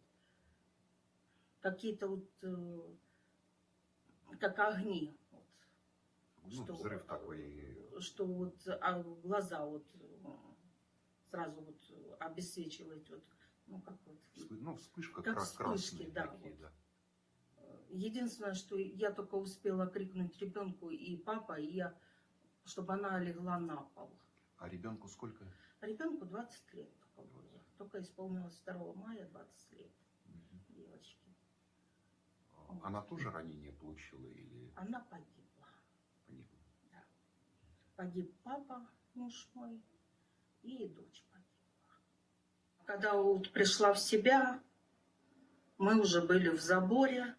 какие-то вот, как огни. Вот, ну, что, взрыв такой. Что вот глаза вот сразу вот обесцвечивает, вот, ну как вот. Ну, вспышка как вспышки, да, такие, вот. Да. Единственное, что я только успела крикнуть ребенку и папа, и я, чтобы она легла на пол. А ребенку сколько? Ребенку 20 лет только было. Только исполнилось 2 мая 20 лет. Девочки. Она тоже ранение получила или? Она погибла. Погибла. Да. Погиб папа, муж мой, и дочь погибла. Когда вот пришла в себя, мы уже были в заборе.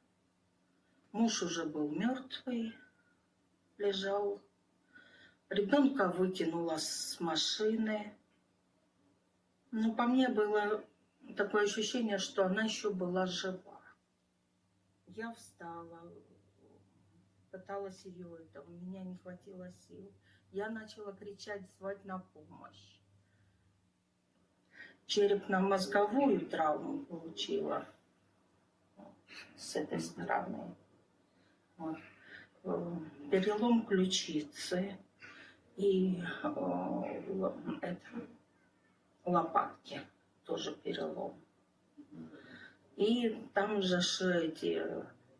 Муж уже был мертвый, лежал. Ребенка выкинула с машины. Но по мне было такое ощущение, что она еще была жива. Я встала, пыталась ее, у меня не хватило сил. Я начала кричать, звать на помощь. Черепно-мозговую травму получила с этой стороны. Вот. Перелом ключицы и лопатки тоже перелом. И там же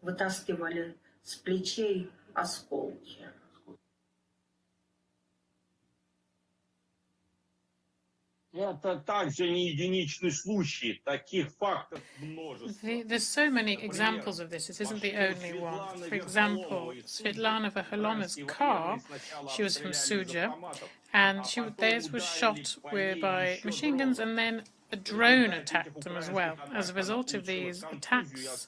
вытаскивали с плечей осколки. Это также не единичный случай. Таких фактов множество. There's so many examples of this. This isn't the only one. For example, Svetlana Verholoma's car, she was from Suja, and theirs was shot by machine guns, and then a drone attacked them as well. As a result of these attacks,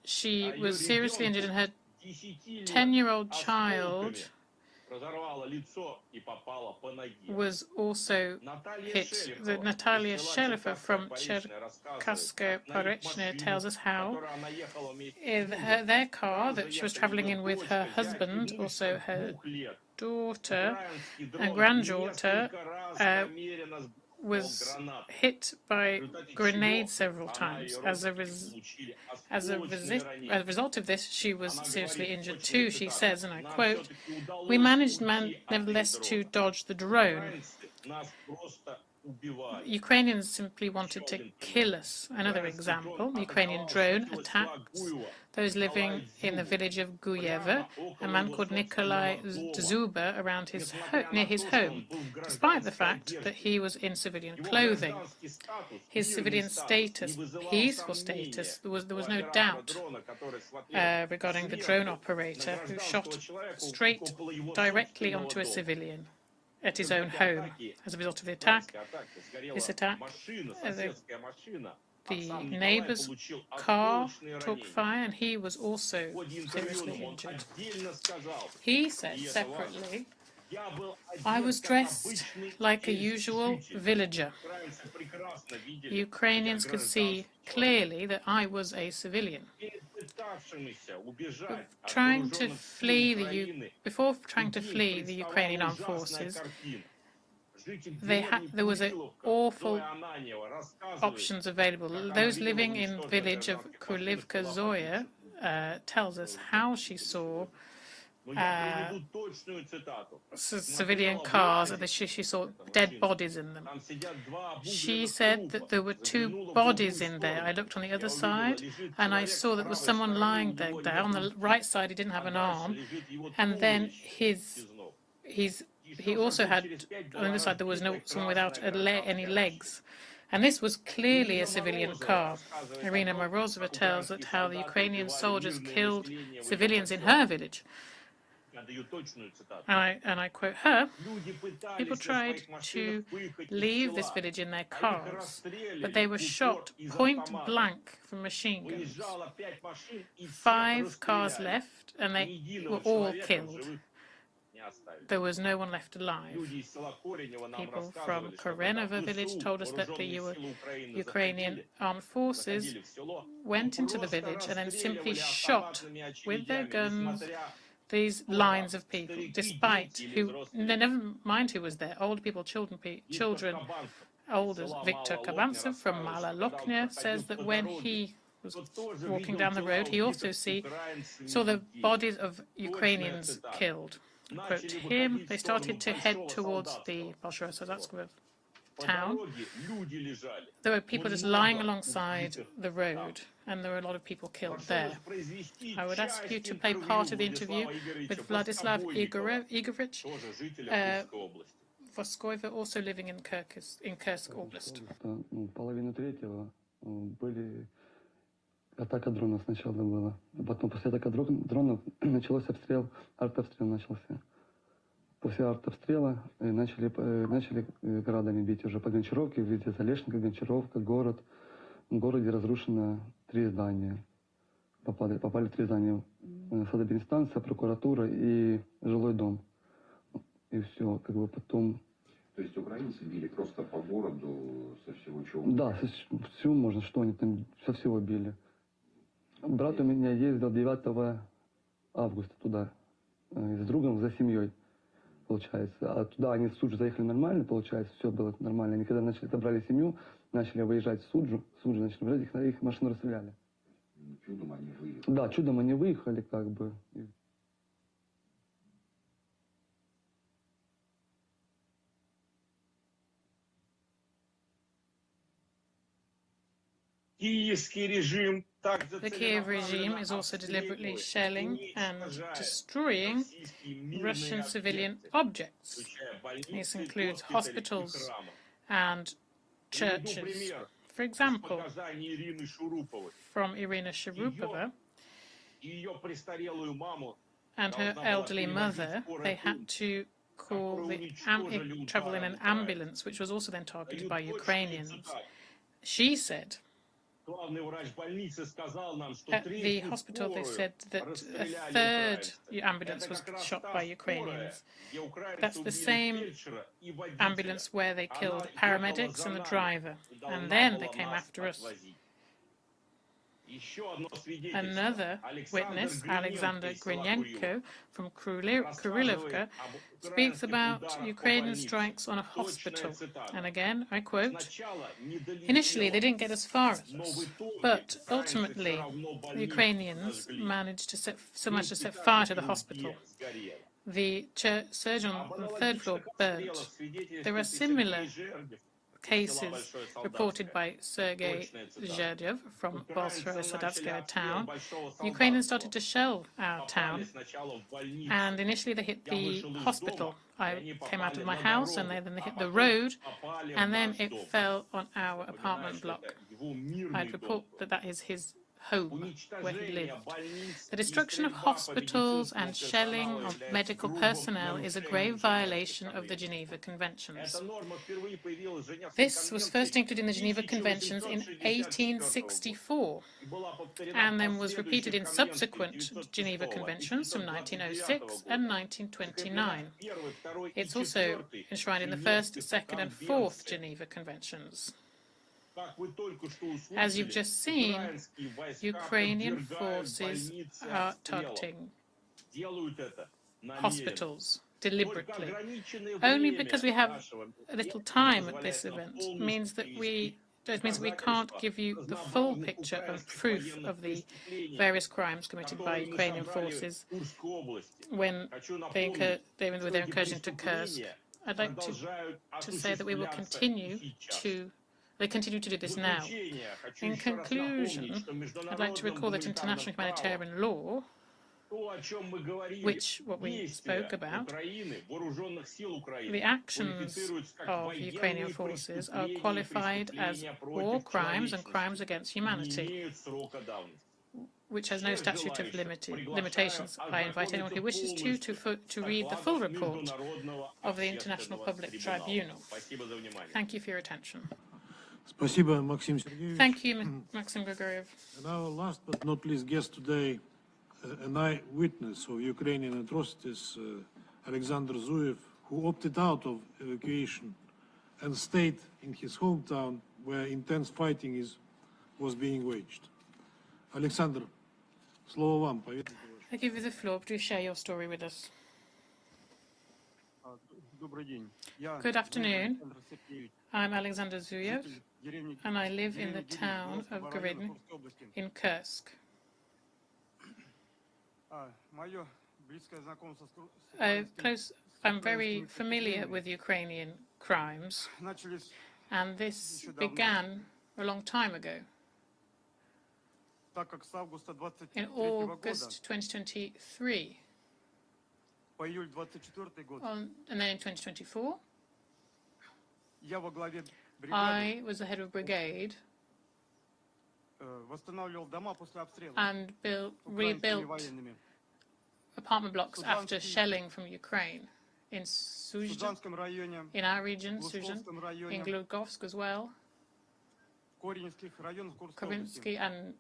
she was seriously injured, and her 10-year-old child was also hit. Natalia Shelova from Cherkasskaya Porechnya tells us how their car that she was traveling in with her husband, also her daughter and granddaughter, was hit by grenades several times. As a result of this, she was seriously injured too. She says, and I quote, "We managed nevertheless to dodge the drone. Ukrainians simply wanted to kill us." Another example, the Ukrainian drone attacks those living in the village of Guyeva, a man called Nikolai Dzuba, near his home, despite the fact that he was in civilian clothing. His civilian status, peaceful status, there was no doubt regarding the drone operator who shot directly onto a civilian at his own home. As a result of the attack, the neighbor's car took fire, and he was also seriously injured. He said separately I was dressed like a usual villager. The Ukrainians could see clearly that I was a civilian. Before trying to flee the Ukrainian armed forces, there was awful options available. Those living in the village of Kurlivka Zoya tells us how she saw civilian cars and she saw dead bodies in them. She said that there were two bodies in there. I looked on the other side and I saw that there was someone lying there. On the right side, he didn't have an arm, and then he also had, on the other side, there was someone without any legs. And this was clearly a civilian car. Irina Morozova tells that how the Ukrainian soldiers killed civilians in her village. And I quote her, people tried to leave this village in their cars, but they were shot point blank from machine guns. 5 cars left, and they were all killed. There was no one left alive. People from Korenova village told us that the Ukrainian armed forces went into the village and then simply shot with their guns these lines of people, never mind who was there, old people, children, old Viktor Kabantsov from Mala Loknya says that when he was walking down the road, he also saw the bodies of Ukrainians killed. Quote him, they started to head towards the Bolshoi-Sadatskoye town. There were people just lying alongside the road, and there were a lot of people killed there. I would ask you to play part of the interview with Vladislav Igorovich Voskoeva, also living in Kursk Oblast. Половину третьего были атака дронов сначала была. Потом после атаки дронов начался обстрел, артобстрел начался. После артобстрела начали градами бить уже по Гончаровке, везде Залешника, Гончаровка, город. В городе разрушено 3 здания. Попали 3 здания. Садоперестанция, прокуратура и жилой дом. И все, как бы потом... То есть украинцы били просто по городу со всего чего? Да, со всего можно, что они там со всего били. Брат у меня ездил 9 августа туда, с другом за семьей, получается. А туда они в Суджу заехали нормально, получается, все было нормально. Они когда собрали семью, начали выезжать в Суджу начали выезжать, их машину расстреляли. Чудом они выехали? Да, чудом они выехали, как бы. The Kiev regime is also deliberately shelling and destroying Russian civilian objects. This includes hospitals and churches. For example, from Irina Shurupova and her elderly mother, they had to travel in an ambulance, which was also then targeted by Ukrainians. She said, at the hospital, they said that a third ambulance was shot by Ukrainians. That's the same ambulance where they killed paramedics and the driver, and then they came after us. Another witness, Alexander Grinyenko from Kurilivka, speaks about Ukrainian strikes on a hospital. And again, I quote, initially they didn't get as far as us, but ultimately the Ukrainians managed to set fire to the hospital. The surgeon on the 3rd floor burned. There are similar cases reported by Sergei Zherdyev from Bolshoi-Sadatskoye town. The Ukrainians started to shell our town, and initially they hit the hospital. I came out of my house, and then they hit the road, and then it fell on our apartment block. I'd report that that is home where he lived. The destruction of hospitals and shelling of medical personnel is a grave violation of the Geneva Conventions. This was first included in the Geneva Conventions in 1864 and then was repeated in subsequent Geneva Conventions from 1906 and 1929. It's also enshrined in the first, second and fourth Geneva Conventions. As you've just seen, Ukrainian forces are targeting hospitals deliberately. Only because we have a little time at this event means that we can't give you the full picture of proof of the various crimes committed by Ukrainian forces when with their incursion to Kursk. I'd like to say that we will continue to do this now. In conclusion, I'd like to recall that international humanitarian law, what we spoke about, the actions of Ukrainian forces are qualified as war crimes and crimes against humanity, which has no statute of limitations. I invite anyone who wishes to read the full report of the International Public Tribunal. Thank you for your attention. Спасибо, Максим Сергеевич. Thank you, Maxim Grigoriev. And our last but not least guest today, an eyewitness of Ukrainian atrocities, Alexander Zuyev, who opted out of evacuation and stayed in his hometown where intense fighting was being waged. Alexander, слово вам. I give you the floor. Please share your story with us. Good afternoon. I'm Alexander Zuyev, and I live in the town of Grin in Kursk. I'm very familiar with Ukrainian crimes, and this began a long time ago. In August 2023, and then in 2024, I was the head of brigade and rebuilt apartment blocks after shelling from Ukraine in Suzhd, in our region, Suzhd, in Gludkovsk as well, Korinsky and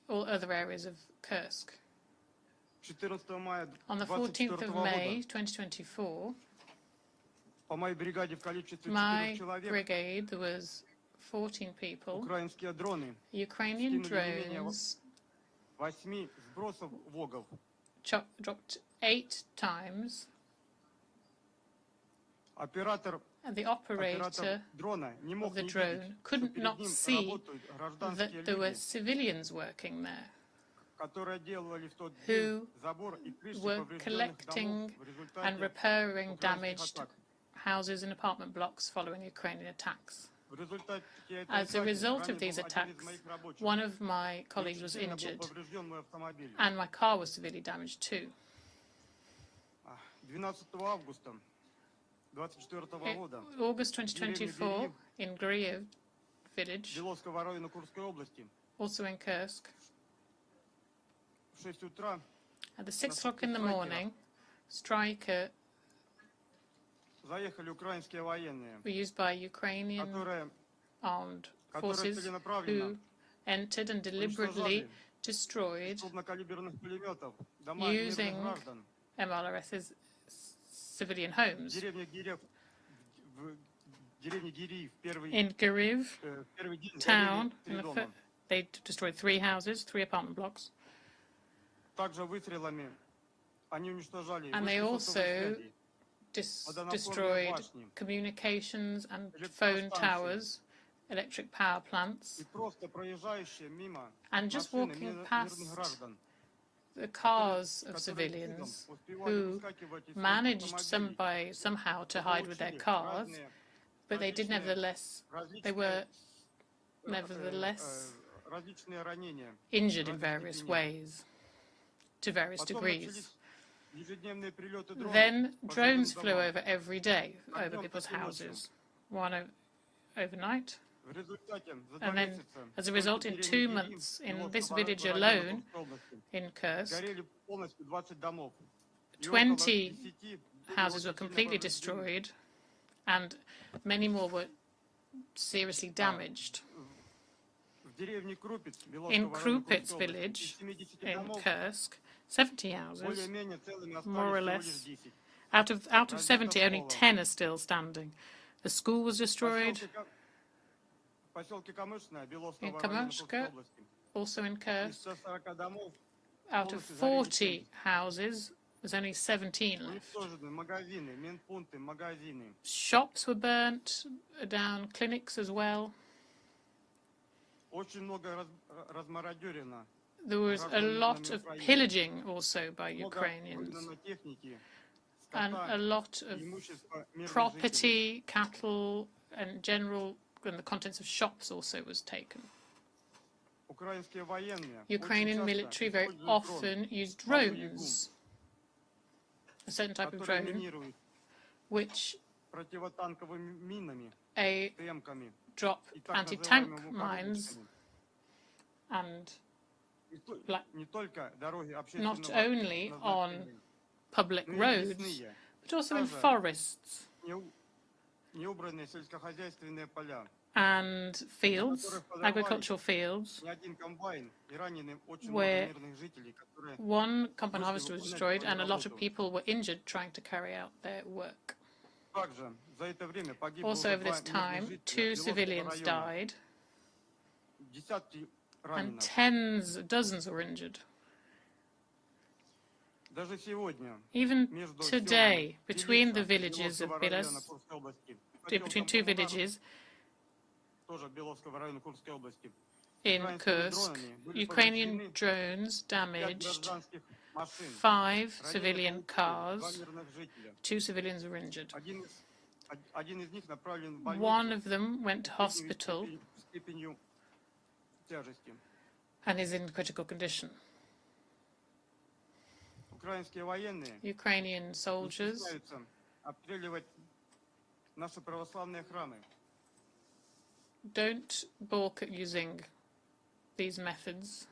all other areas of Kursk. On the 14th of May 2024, my brigade, there was 14 people. Ukrainian drones dropped 8 times, and the operator of the drone could not see that there were civilians working there who were collecting and repairing damaged houses and apartment blocks following Ukrainian attacks. As a result of these attacks, one of my colleagues was injured, and my car was severely damaged too. In August 2024, in Kiev village, also in Kursk, at 6 o'clock in the morning, striker were used by Ukrainian armed forces who entered and deliberately destroyed, using MLRS's civilian homes. In Kiev town, they destroyed 3 houses, 3 apartment blocks. And they also destroyed communications and phone towers, electric power plants, and just walking past the cars of civilians who managed somehow to hide with their cars, but they were nevertheless injured in various ways, to various degrees. Then drones flew over every day, over people's houses. One overnight, And then, as a result, in 2 months, in this village alone, in Kursk, 20 houses were completely destroyed, and many more were seriously damaged. In Krupitz village in Kursk, 70 houses, more or less. Out of 70, only 10 are still standing. The school was destroyed. In Kamyshka, also in Kursk, out of 40 houses, there's only 17 left. Shops were burnt down, clinics as well. There was a lot of pillaging also by Ukrainians, and a lot of property, cattle, and the contents of shops also was taken. Ukrainian military very often used drones, a certain type of drone, which drop anti-tank mines, and not only on public roads, but also in forests and fields, agricultural fields, where one combine harvester was destroyed and a lot of people were injured trying to carry out their work. Also over this time, 2 civilians died and dozens were injured. Even today, between the villages of between 2 villages in Kursk, Ukrainian drones damaged 5 civilian cars. 2 civilians were injured. One of them went to hospital and is in critical condition. Ukrainian soldiers don't balk at using these methods.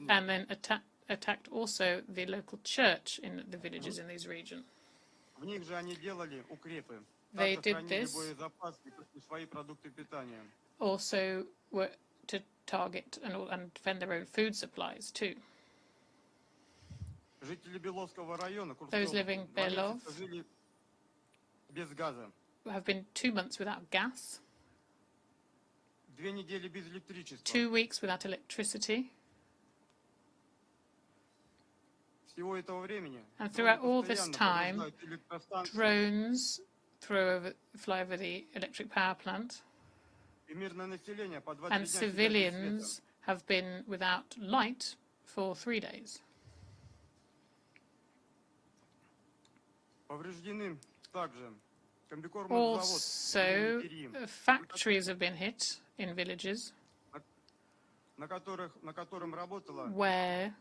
And then attacked also the local church in the villages in these regions. They did this also were to target and defend their own food supplies too. Those living in Belov have been 2 months without gas, 2 weeks without electricity, and throughout all this time, drones fly over the electric power plant, and civilians have been without light for 3 days. Also, factories have been hit in villages where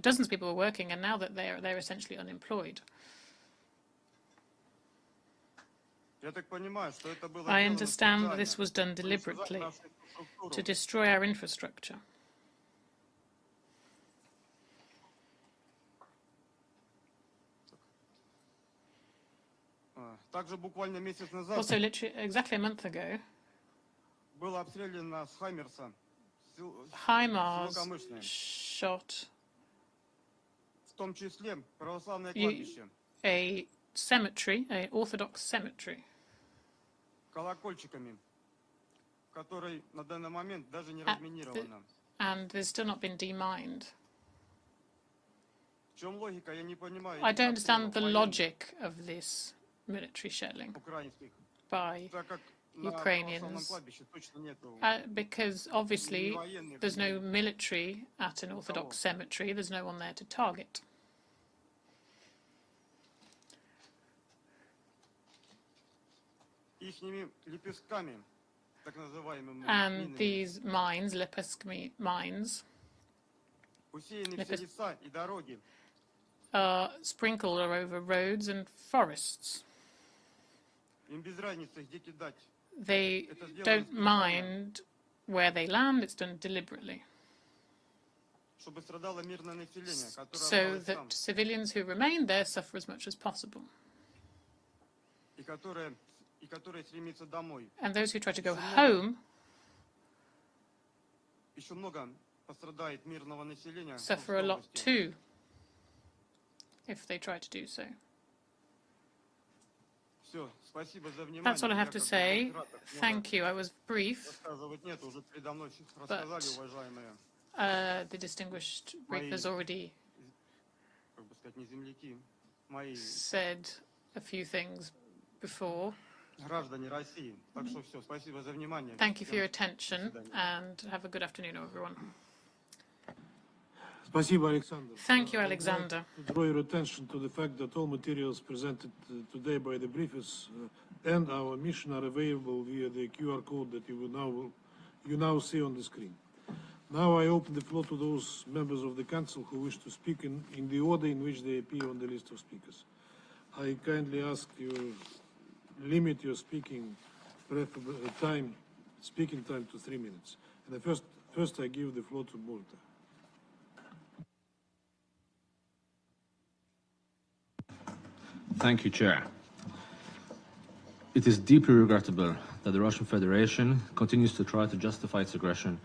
dozens of people were working, and now that they're essentially unemployed. I understand that this was done deliberately to destroy our infrastructure. Also, literally exactly a month ago, HIMARS shot a cemetery, an Orthodox cemetery, and there's still not been demined. I don't understand the logic of this military shelling by Ukrainians, because obviously there's no military at an Orthodox cemetery, there's no one there to target. And these mines, Lepeskmi mines, are sprinkled over roads and forests. They don't mind where they land, it's done deliberately. So that civilians who remain there suffer as much as possible. And those who try to go home suffer a lot too, if they try to do so. That's all I have to say. Thank you. I was brief, but the distinguished brief has already said a few things before. Thank you for your attention and have a good afternoon, everyone. Thank you, Alexander. To draw your attention to the fact that all materials presented today by the briefers and our mission are available via the QR code that you now see on the screen. Now I open the floor to those members of the Council who wish to speak in the order in which they appear on the list of speakers. I kindly ask you limit your speaking time to 3 minutes. And first I give the floor to Malta. Thank you, Chair. It is deeply regrettable that the Russian Federation continues to try to justify its aggression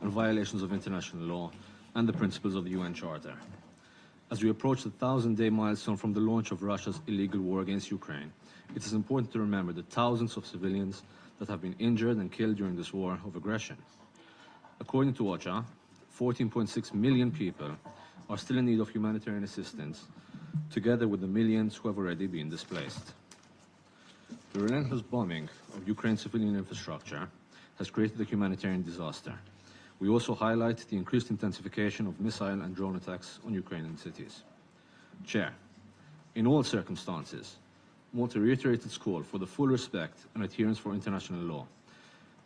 and violations of international law and the principles of the UN Charter. As we approach the 1,000-day milestone from the launch of Russia's illegal war against Ukraine, it is important to remember the thousands of civilians that have been injured and killed during this war of aggression. According to OCHA, 14.6 million people are still in need of humanitarian assistance, together with the millions who have already been displaced. The relentless bombing of Ukraine's civilian infrastructure has created a humanitarian disaster. We also highlight the increased intensification of missile and drone attacks on Ukrainian cities. Chair, in all circumstances, Malta reiterates its call for the full respect and adherence for international law.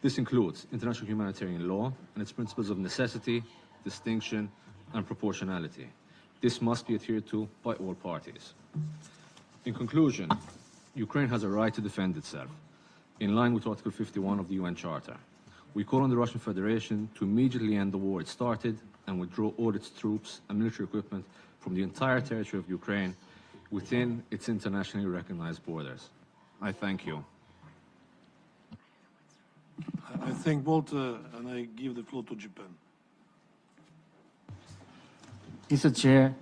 This includes international humanitarian law and its principles of necessity, distinction, and proportionality. This must be adhered to by all parties. In conclusion, Ukraine has a right to defend itself, in line with Article 51 of the UN Charter. We call on the Russian Federation to immediately end the war it started and withdraw all its troops and military equipment from the entire territory of Ukraine within its internationally recognized borders. I thank you. I thank Malta and I give the floor to Japan. Mr. Chair,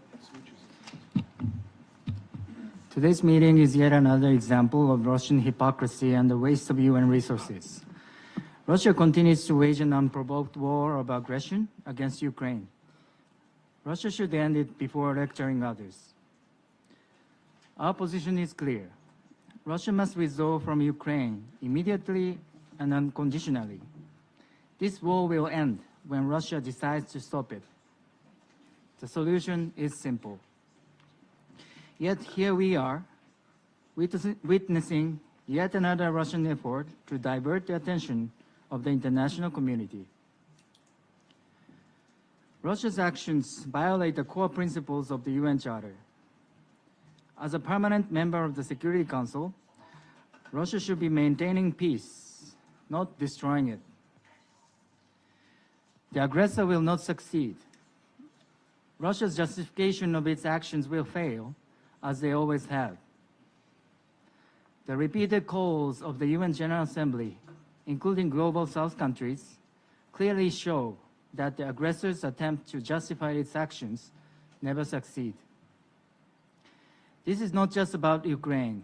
today's meeting is yet another example of Russian hypocrisy and the waste of UN resources. Russia continues to wage an unprovoked war of aggression against Ukraine. Russia should end it before lecturing others. Our position is clear. Russia must withdraw from Ukraine immediately and unconditionally. This war will end when Russia decides to stop it. The solution is simple. Yet here we are, witnessing yet another Russian effort to divert the attention of the international community. Russia's actions violate the core principles of the UN Charter. As a permanent member of the Security Council, Russia should be maintaining peace, not destroying it. The aggressor will not succeed. Russia's justification of its actions will fail, as they always have. The repeated calls of the UN General Assembly, including Global South countries, clearly show that the aggressor's attempt to justify its actions never succeed. This is not just about Ukraine.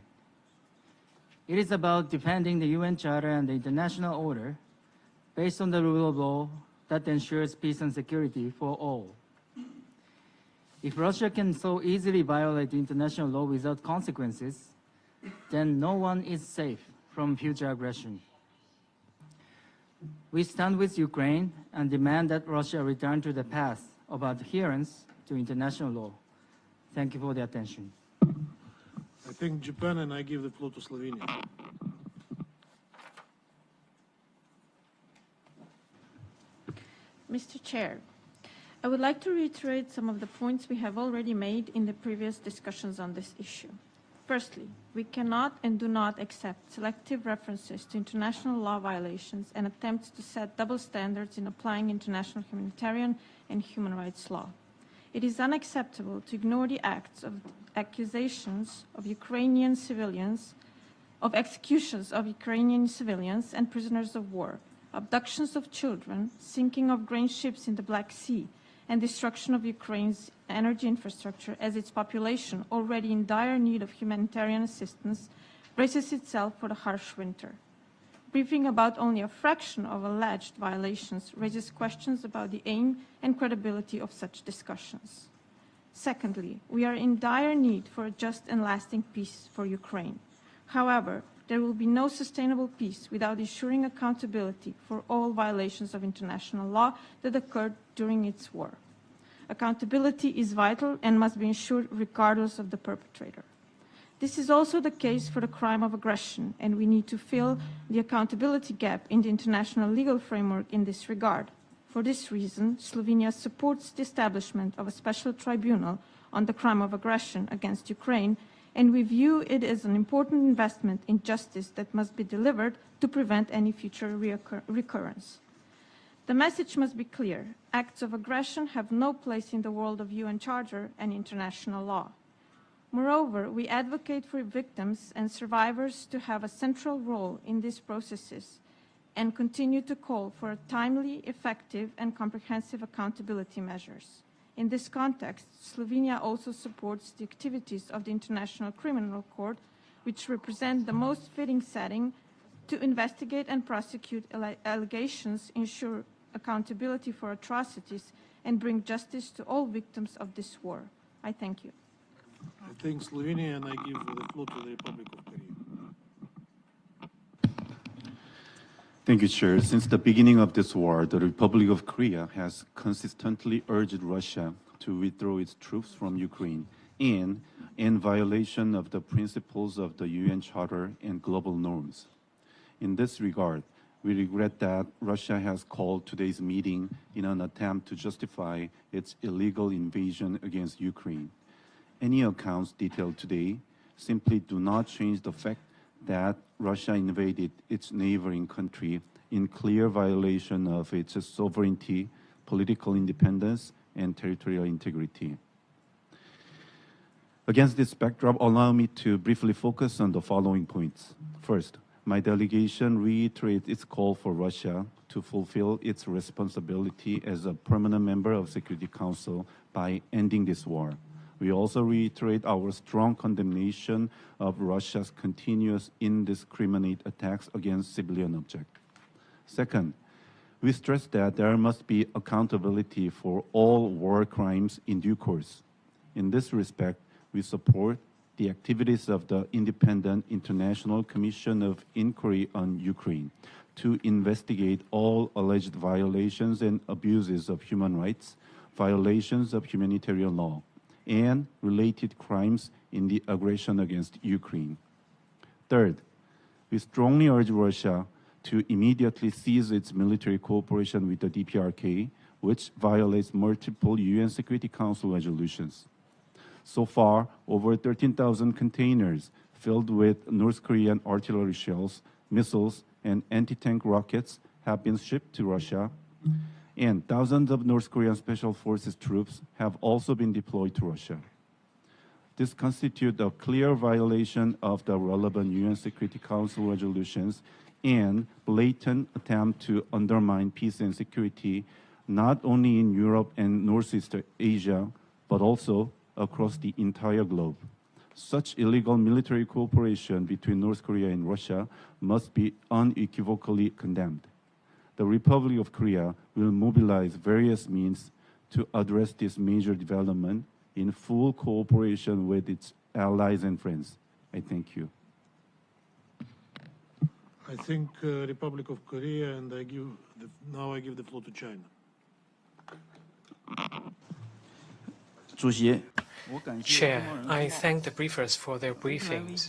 It is about defending the UN Charter and the international order based on the rule of law that ensures peace and security for all. If Russia can so easily violate international law without consequences, then no one is safe from future aggression. We stand with Ukraine and demand that Russia return to the path of adherence to international law. Thank you for the attention. I thank Japan and I give the floor to Slovenia. Mr. Chair, I would like to reiterate some of the points we have already made in the previous discussions on this issue. Firstly, we cannot and do not accept selective references to international law violations and attempts to set double standards in applying international humanitarian and human rights law. It is unacceptable to ignore the acts of accusations of Ukrainian civilians, of executions of Ukrainian civilians and prisoners of war, abductions of children, sinking of grain ships in the Black Sea, and destruction of Ukraine's energy infrastructure as its population, already in dire need of humanitarian assistance, braces itself for the harsh winter. Briefing about only a fraction of alleged violations raises questions about the aim and credibility of such discussions. Secondly, we are in dire need for a just and lasting peace for Ukraine. However, there will be no sustainable peace without ensuring accountability for all violations of international law that occurred during its war. Accountability is vital and must be ensured regardless of the perpetrator. This is also the case for the crime of aggression, and we need to fill the accountability gap in the international legal framework in this regard. For this reason, Slovenia supports the establishment of a special tribunal on the crime of aggression against Ukraine, and we view it as an important investment in justice that must be delivered to prevent any future recurrence. The message must be clear. Acts of aggression have no place in the world of UN Charter and international law. Moreover, we advocate for victims and survivors to have a central role in these processes and continue to call for timely, effective, and comprehensive accountability measures. In this context, Slovenia also supports the activities of the International Criminal Court, which represent the most fitting setting to investigate and prosecute allegations, ensure accountability for atrocities, and bring justice to all victims of this war. I thank you. I thank Slovenia, and I give the floor to the Republic of Korea. Thank you, Chair. Since the beginning of this war, the Republic of Korea has consistently urged Russia to withdraw its troops from Ukraine and in violation of the principles of the UN Charter and global norms. In this regard, we regret that Russia has called today's meeting in an attempt to justify its illegal invasion against Ukraine. Any accounts detailed today simply do not change the fact that Russia invaded its neighboring country in clear violation of its sovereignty, political independence, and territorial integrity. Against this backdrop, allow me to briefly focus on the following points. First, my delegation reiterates its call for Russia to fulfill its responsibility as a permanent member of Security Council by ending this war. We also reiterate our strong condemnation of Russia's continuous indiscriminate attacks against civilian objects. Second, we stress that there must be accountability for all war crimes in due course. In this respect, we support the activities of the Independent International Commission of Inquiry on Ukraine to investigate all alleged violations and abuses of human rights, violations of humanitarian law, and related crimes in the aggression against Ukraine. Third, we strongly urge Russia to immediately cease its military cooperation with the DPRK, which violates multiple UN Security Council resolutions. So far, over 13,000 containers filled with North Korean artillery shells, missiles, and anti-tank rockets have been shipped to Russia, and thousands of North Korean Special Forces troops have also been deployed to Russia. This constitutes a clear violation of the relevant UN Security Council resolutions and blatant attempt to undermine peace and security not only in Europe and Northeast Asia, but also across the entire globe. Such illegal military cooperation between North Korea and Russia must be unequivocally condemned. The Republic of Korea will mobilize various means to address this major development in full cooperation with its allies and friends. I thank you. I thank Republic of Korea, and now I give the floor to China. Chair, I thank the briefers for their briefings.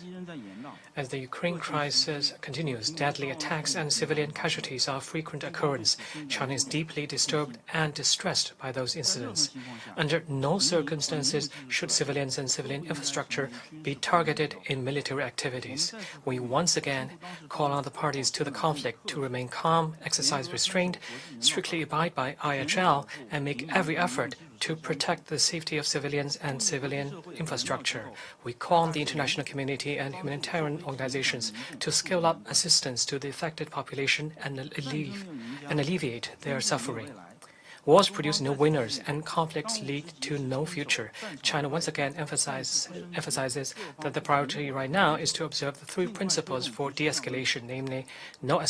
As the Ukraine crisis continues, deadly attacks and civilian casualties are a frequent occurrence. China is deeply disturbed and distressed by those incidents. Under no circumstances should civilians and civilian infrastructure be targeted in military activities. We once again call on the parties to the conflict to remain calm, exercise restraint, strictly abide by IHL, and make every effort to protect the safety of civilians and civilian infrastructure. We call on the international community and humanitarian organizations to scale up assistance to the affected population and alleviate their suffering. Wars produce no winners, and conflicts lead to no future. China once again emphasizes that the priority right now is to observe the three principles for de-escalation, namely no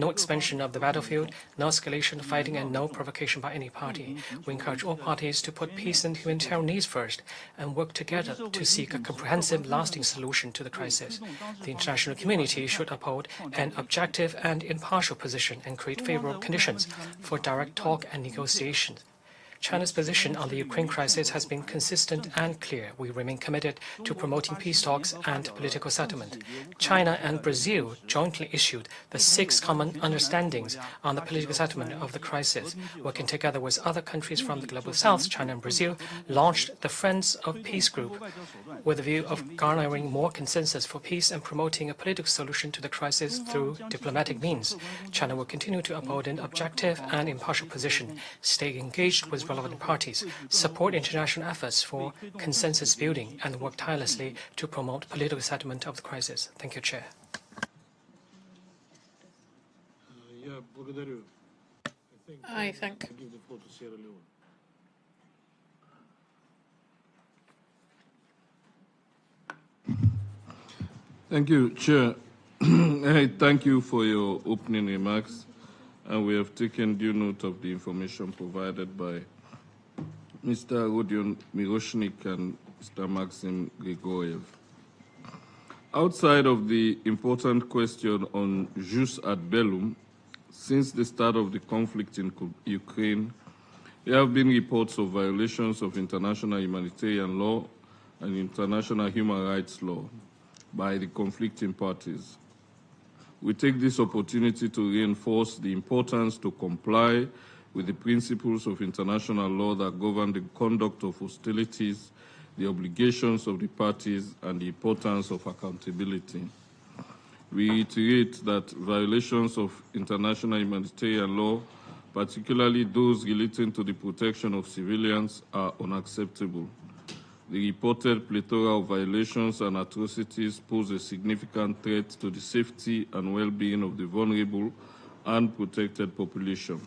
expansion of the battlefield, no escalation of fighting, and no provocation by any party. We encourage all parties to put peace and humanitarian needs first and work together to seek a comprehensive, lasting solution to the crisis. The international community should uphold an objective and impartial position and create favorable conditions for direct talk and negotiation. China's position on the Ukraine crisis has been consistent and clear. We remain committed to promoting peace talks and political settlement. China and Brazil jointly issued the 6 common understandings on the political settlement of the crisis. Working together with other countries from the global south, China and Brazil launched the Friends of Peace group with a view of garnering more consensus for peace and promoting a political solution to the crisis through diplomatic means. China will continue to uphold an objective and impartial position, stay engaged with relevant parties, support international efforts for consensus building, and work tirelessly to promote political settlement of the crisis. Thank you, Chair. I thank. Thank you, Chair. I thank you for your opening remarks, and we have taken due note of the information provided by Mr. Rodion Miroshnik and Mr. Maxim Grigoriev. Outside of the important question on jus ad bellum, since the start of the conflict in Ukraine, there have been reports of violations of international humanitarian law and international human rights law by the conflicting parties. We take this opportunity to reinforce the importance to comply with the principles of international law that govern the conduct of hostilities, the obligations of the parties, and the importance of accountability. We reiterate that violations of international humanitarian law, particularly those relating to the protection of civilians, are unacceptable. The reported plethora of violations and atrocities pose a significant threat to the safety and well-being of the vulnerable and protected population,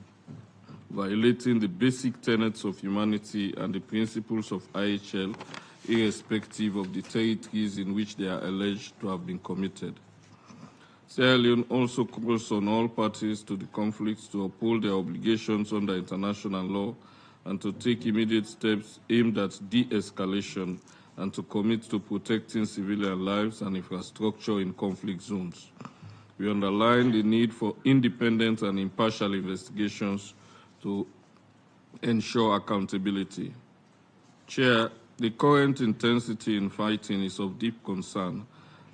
violating the basic tenets of humanity and the principles of IHL, irrespective of the territories in which they are alleged to have been committed. Sierra Leone also calls on all parties to the conflict to uphold their obligations under international law and to take immediate steps aimed at de-escalation and to commit to protecting civilian lives and infrastructure in conflict zones. We underline the need for independent and impartial investigations to ensure accountability. Chair, the current intensity in fighting is of deep concern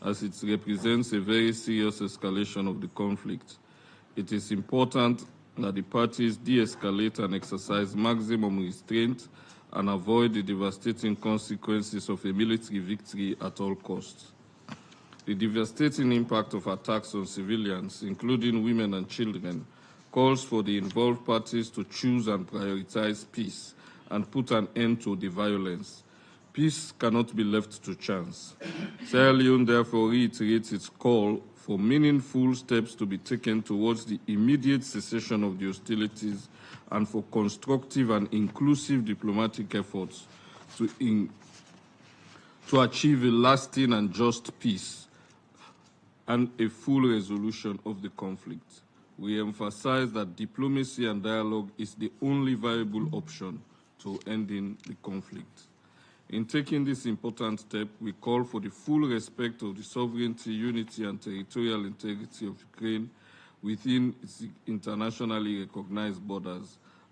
as it represents a very serious escalation of the conflict. It is important that the parties de-escalate and exercise maximum restraint and avoid the devastating consequences of a military victory at all costs. The devastating impact of attacks on civilians, including women and children, calls for the involved parties to choose and prioritize peace and put an end to the violence. Peace cannot be left to chance. Sierra Leone therefore reiterates its call for meaningful steps to be taken towards the immediate cessation of the hostilities and for constructive and inclusive diplomatic efforts to achieve a lasting and just peace and a full resolution of the conflict. We emphasize that diplomacy and dialogue is the only viable option to ending the conflict. In taking this important step, we call for the full respect of the sovereignty, unity, and territorial integrity of Ukraine within its internationally recognized borders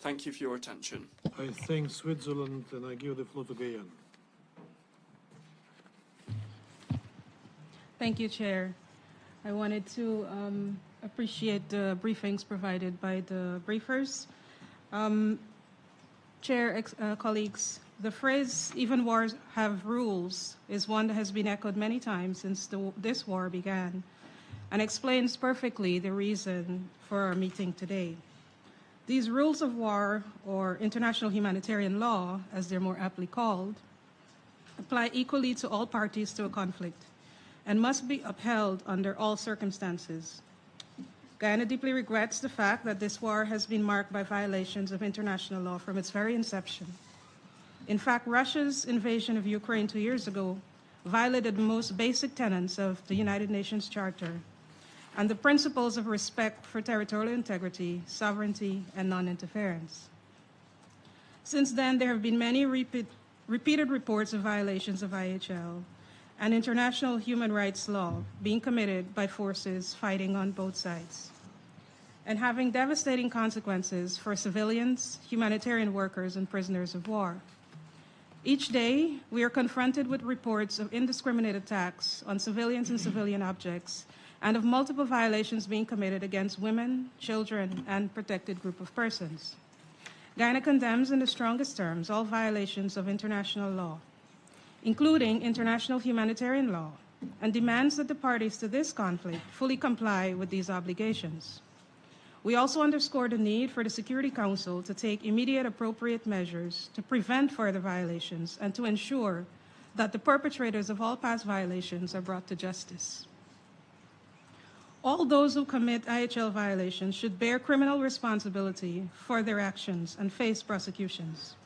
Thank you for your attention. I thank Switzerland and I give the floor to Guyana. Thank you, Chair. I wanted to appreciate the briefings provided by the briefers. Chair, colleagues, The phrase, even wars have rules, is one that has been echoed many times since this war began and explains perfectly the reason for our meeting today. These rules of war, or international humanitarian law, as they're more aptly called, apply equally to all parties to a conflict and must be upheld under all circumstances. Guyana deeply regrets the fact that this war has been marked by violations of international law from its very inception. In fact, Russia's invasion of Ukraine 2 years ago violated the most basic tenets of the United Nations Charter and the principles of respect for territorial integrity, sovereignty, and non-interference. Since then, there have been many repeated reports of violations of IHL and international human rights law being committed by forces fighting on both sides and having devastating consequences for civilians, humanitarian workers, and prisoners of war. Each day, we are confronted with reports of indiscriminate attacks on civilians and civilian objects and of multiple violations being committed against women, children, and protected group of persons. Guyana condemns in the strongest terms all violations of international law, including international humanitarian law, and demands that the parties to this conflict fully comply with these obligations. We also underscore the need for the Security Council to take immediate appropriate measures to prevent further violations and to ensure that the perpetrators of all past violations are brought to justice. All those who commit IHL violations should bear criminal responsibility for their actions and face prosecutions.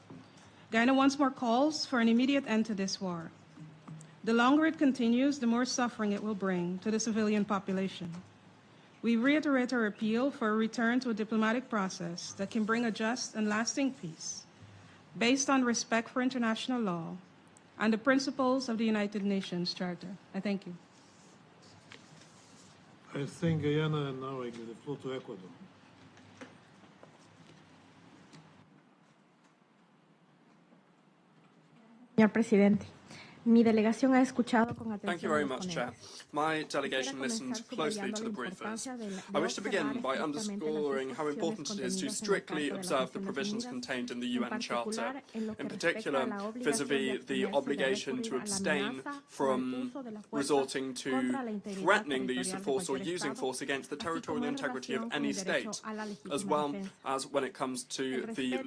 Guyana once more calls for an immediate end to this war. The longer it continues, the more suffering it will bring to the civilian population. We reiterate our appeal for a return to a diplomatic process that can bring a just and lasting peace based on respect for international law and the principles of the United Nations Charter. I thank you. I thank Guyana, and now I give the floor to Ecuador. Señor presidente, mi delegación ha escuchado con atención. Thank you very much, Chair. My delegation listened closely to the briefers. I wish to begin by underscoring how important it is to strictly observe the provisions contained in the UN Charter, in particular vis-à-vis the obligation to abstain from resorting to threatening the use of force or using force against the territorial integrity of any state, as well as when it comes to the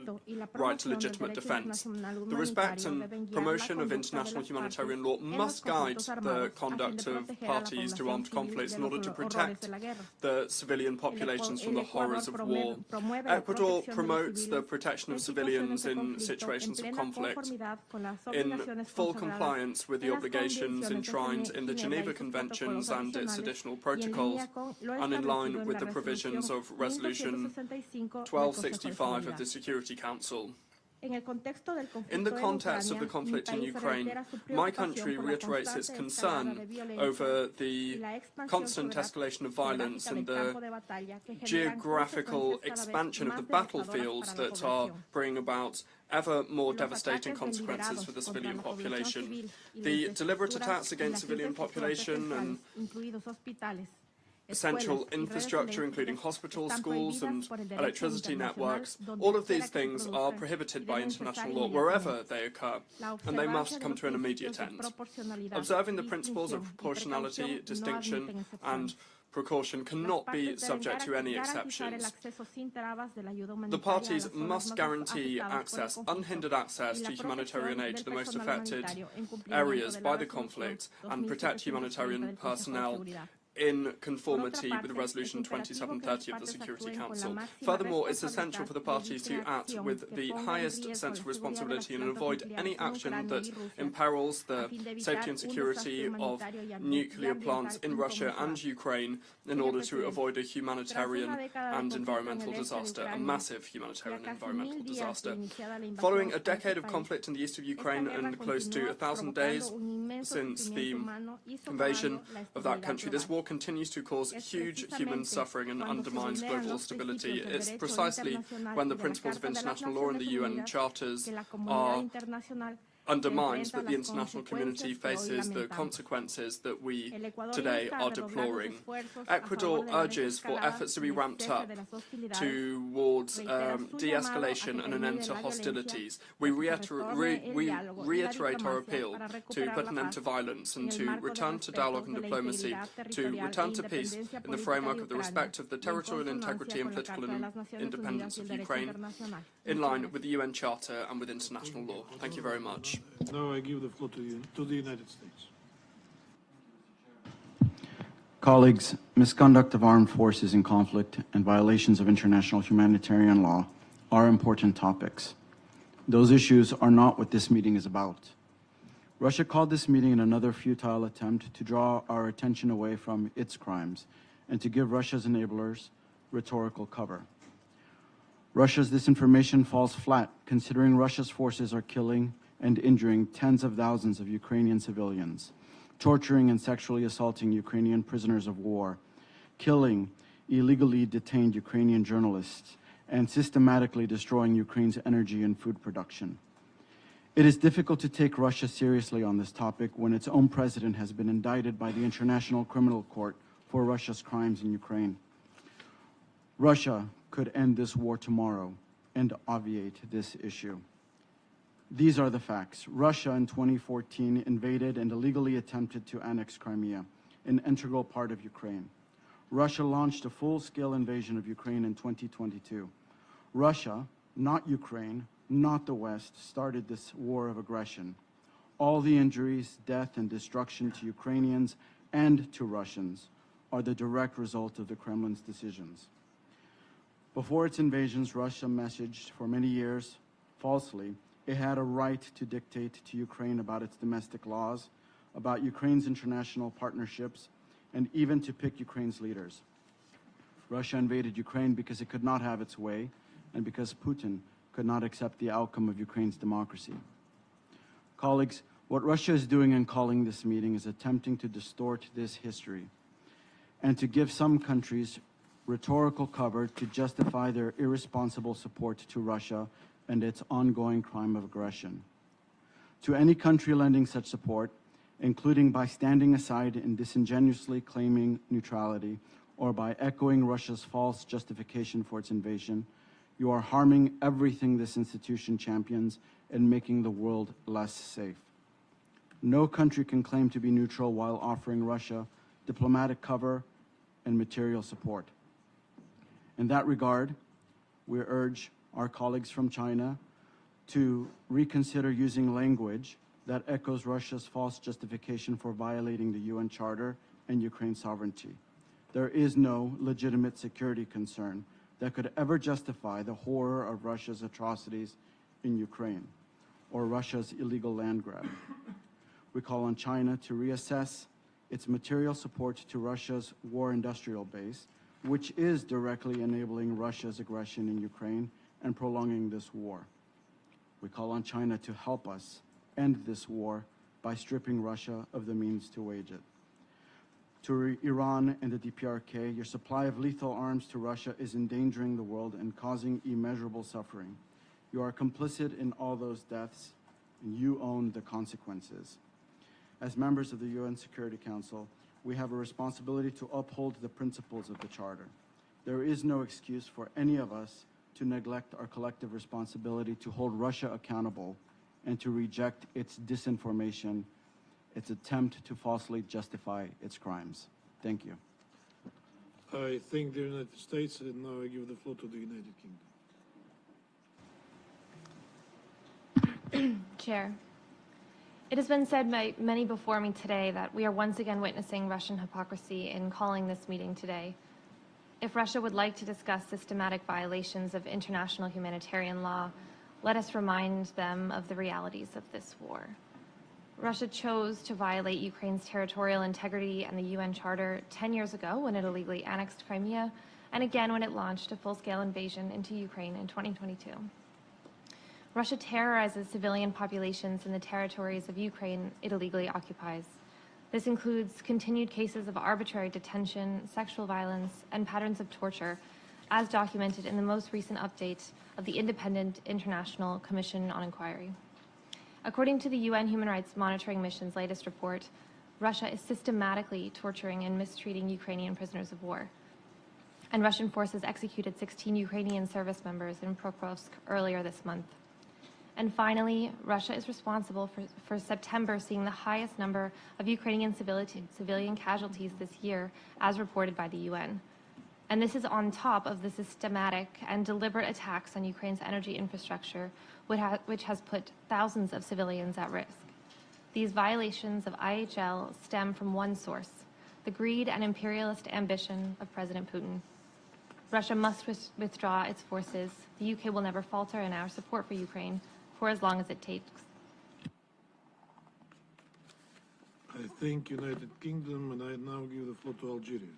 right to legitimate defence. The respect and promotion of international humanitarian law must guide the conduct of parties to armed conflicts in order to protect the civilian populations from the horrors of war. Ecuador promotes the protection of civilians in situations of conflict in full compliance with the obligations enshrined in the Geneva Conventions and its additional protocols, and in line with the provisions of Resolution 1265 of the Security Council. In the context of the conflict in Ukraine, my country reiterates its concern over the constant escalation of violence and the geographical expansion of the battlefields that are bringing about ever more devastating consequences for the civilian population. The deliberate attacks against civilian population and essential infrastructure, including hospitals, schools, and electricity networks, all of these things are prohibited by international law wherever they occur, and they must come to an immediate end. Observing the principles of proportionality, distinction, and precaution cannot be subject to any exceptions. The parties must guarantee access, unhindered access to humanitarian aid to the most affected areas by the conflict and protect humanitarian personnel in conformity with Resolution 2730 of the Security Council. Furthermore, it's essential for the parties to act with the highest sense of responsibility and avoid any action that imperils the safety and security of nuclear plants in Russia and Ukraine in order to avoid a humanitarian and environmental disaster, a massive humanitarian and environmental disaster. Following a decade of conflict in the east of Ukraine and close to 1,000 days since the invasion of that country, this war continues to cause huge human suffering and undermines global stability. It's precisely when the principles of international law and the UN charters are undermines that the international community faces the consequences that we today are deploring. Ecuador urges for efforts to be ramped up towards de-escalation and an end to hostilities. We reiterate our appeal to put an end to violence and to return to dialogue and diplomacy, to return to peace in the framework of the respect of the territorial integrity and political independence of Ukraine, in line with the UN Charter and with international law. Thank you very much. Now I give the floor to the United States. Colleagues, misconduct of armed forces in conflict and violations of international humanitarian law are important topics. Those issues are not what this meeting is about. Russia called this meeting another futile attempt to draw our attention away from its crimes and to give Russia's enablers rhetorical cover. Russia's disinformation falls flat, considering Russia's forces are killing and injuring tens of thousands of Ukrainian civilians, torturing and sexually assaulting Ukrainian prisoners of war, killing illegally detained Ukrainian journalists, and systematically destroying Ukraine's energy and food production. It is difficult to take Russia seriously on this topic when its own president has been indicted by the International Criminal Court for Russia's crimes in Ukraine. Russia could end this war tomorrow and obviate this issue. These are the facts. Russia in 2014 invaded and illegally attempted to annex Crimea, an integral part of Ukraine. Russia launched a full-scale invasion of Ukraine in 2022. Russia, not Ukraine, not the West, started this war of aggression. All the injuries, death, and destruction to Ukrainians and to Russians are the direct result of the Kremlin's decisions. Before its invasions, Russia messaged for many years, falsely, it had a right to dictate to Ukraine about its domestic laws, about Ukraine's international partnerships, and even to pick Ukraine's leaders. Russia invaded Ukraine because it could not have its way, and because Putin could not accept the outcome of Ukraine's democracy. Colleagues, what Russia is doing in calling this meeting is attempting to distort this history and to give some countries rhetorical cover to justify their irresponsible support to Russia and its ongoing crime of aggression. To any country lending such support, including by standing aside and disingenuously claiming neutrality, or by echoing Russia's false justification for its invasion, you are harming everything this institution champions and making the world less safe. No country can claim to be neutral while offering Russia diplomatic cover and material support. In that regard, we urge our colleagues from China to reconsider using language that echoes Russia's false justification for violating the UN Charter and Ukraine's sovereignty. There is no legitimate security concern that could ever justify the horror of Russia's atrocities in Ukraine or Russia's illegal land grab. We call on China to reassess its material support to Russia's war industrial base, which is directly enabling Russia's aggression in Ukraine and prolonging this war. We call on China to help us end this war by stripping Russia of the means to wage it. To Iran and the DPRK, your supply of lethal arms to Russia is endangering the world and causing immeasurable suffering. You are complicit in all those deaths, and you own the consequences. As members of the UN Security Council, we have a responsibility to uphold the principles of the Charter. There is no excuse for any of us to neglect our collective responsibility to hold Russia accountable and to reject its disinformation, its attempt to falsely justify its crimes. Thank you. I thank the United States, and now I give the floor to the United Kingdom. Chair, it has been said by many before me today that we are once again witnessing Russian hypocrisy in calling this meeting today. If Russia would like to discuss systematic violations of international humanitarian law, let us remind them of the realities of this war. Russia chose to violate Ukraine's territorial integrity and the UN Charter 10 years ago when it illegally annexed Crimea, and again when it launched a full-scale invasion into Ukraine in 2022. Russia terrorizes civilian populations in the territories of Ukraine it illegally occupies. This includes continued cases of arbitrary detention, sexual violence, and patterns of torture, as documented in the most recent update of the Independent International Commission on Inquiry. According to the UN Human Rights Monitoring Mission's latest report, Russia is systematically torturing and mistreating Ukrainian prisoners of war. And Russian forces executed 16 Ukrainian service members in Pokrovsk earlier this month. And finally, Russia is responsible for September seeing the highest number of Ukrainian civilian casualties this year, as reported by the UN. And this is on top of the systematic and deliberate attacks on Ukraine's energy infrastructure, which has put thousands of civilians at risk. These violations of IHL stem from one source: the greed and imperialist ambition of President Putin. Russia must withdraw its forces. The UK will never falter in our support for Ukraine for as long as it takes. I thank United Kingdom, and I now give the floor to Algeria.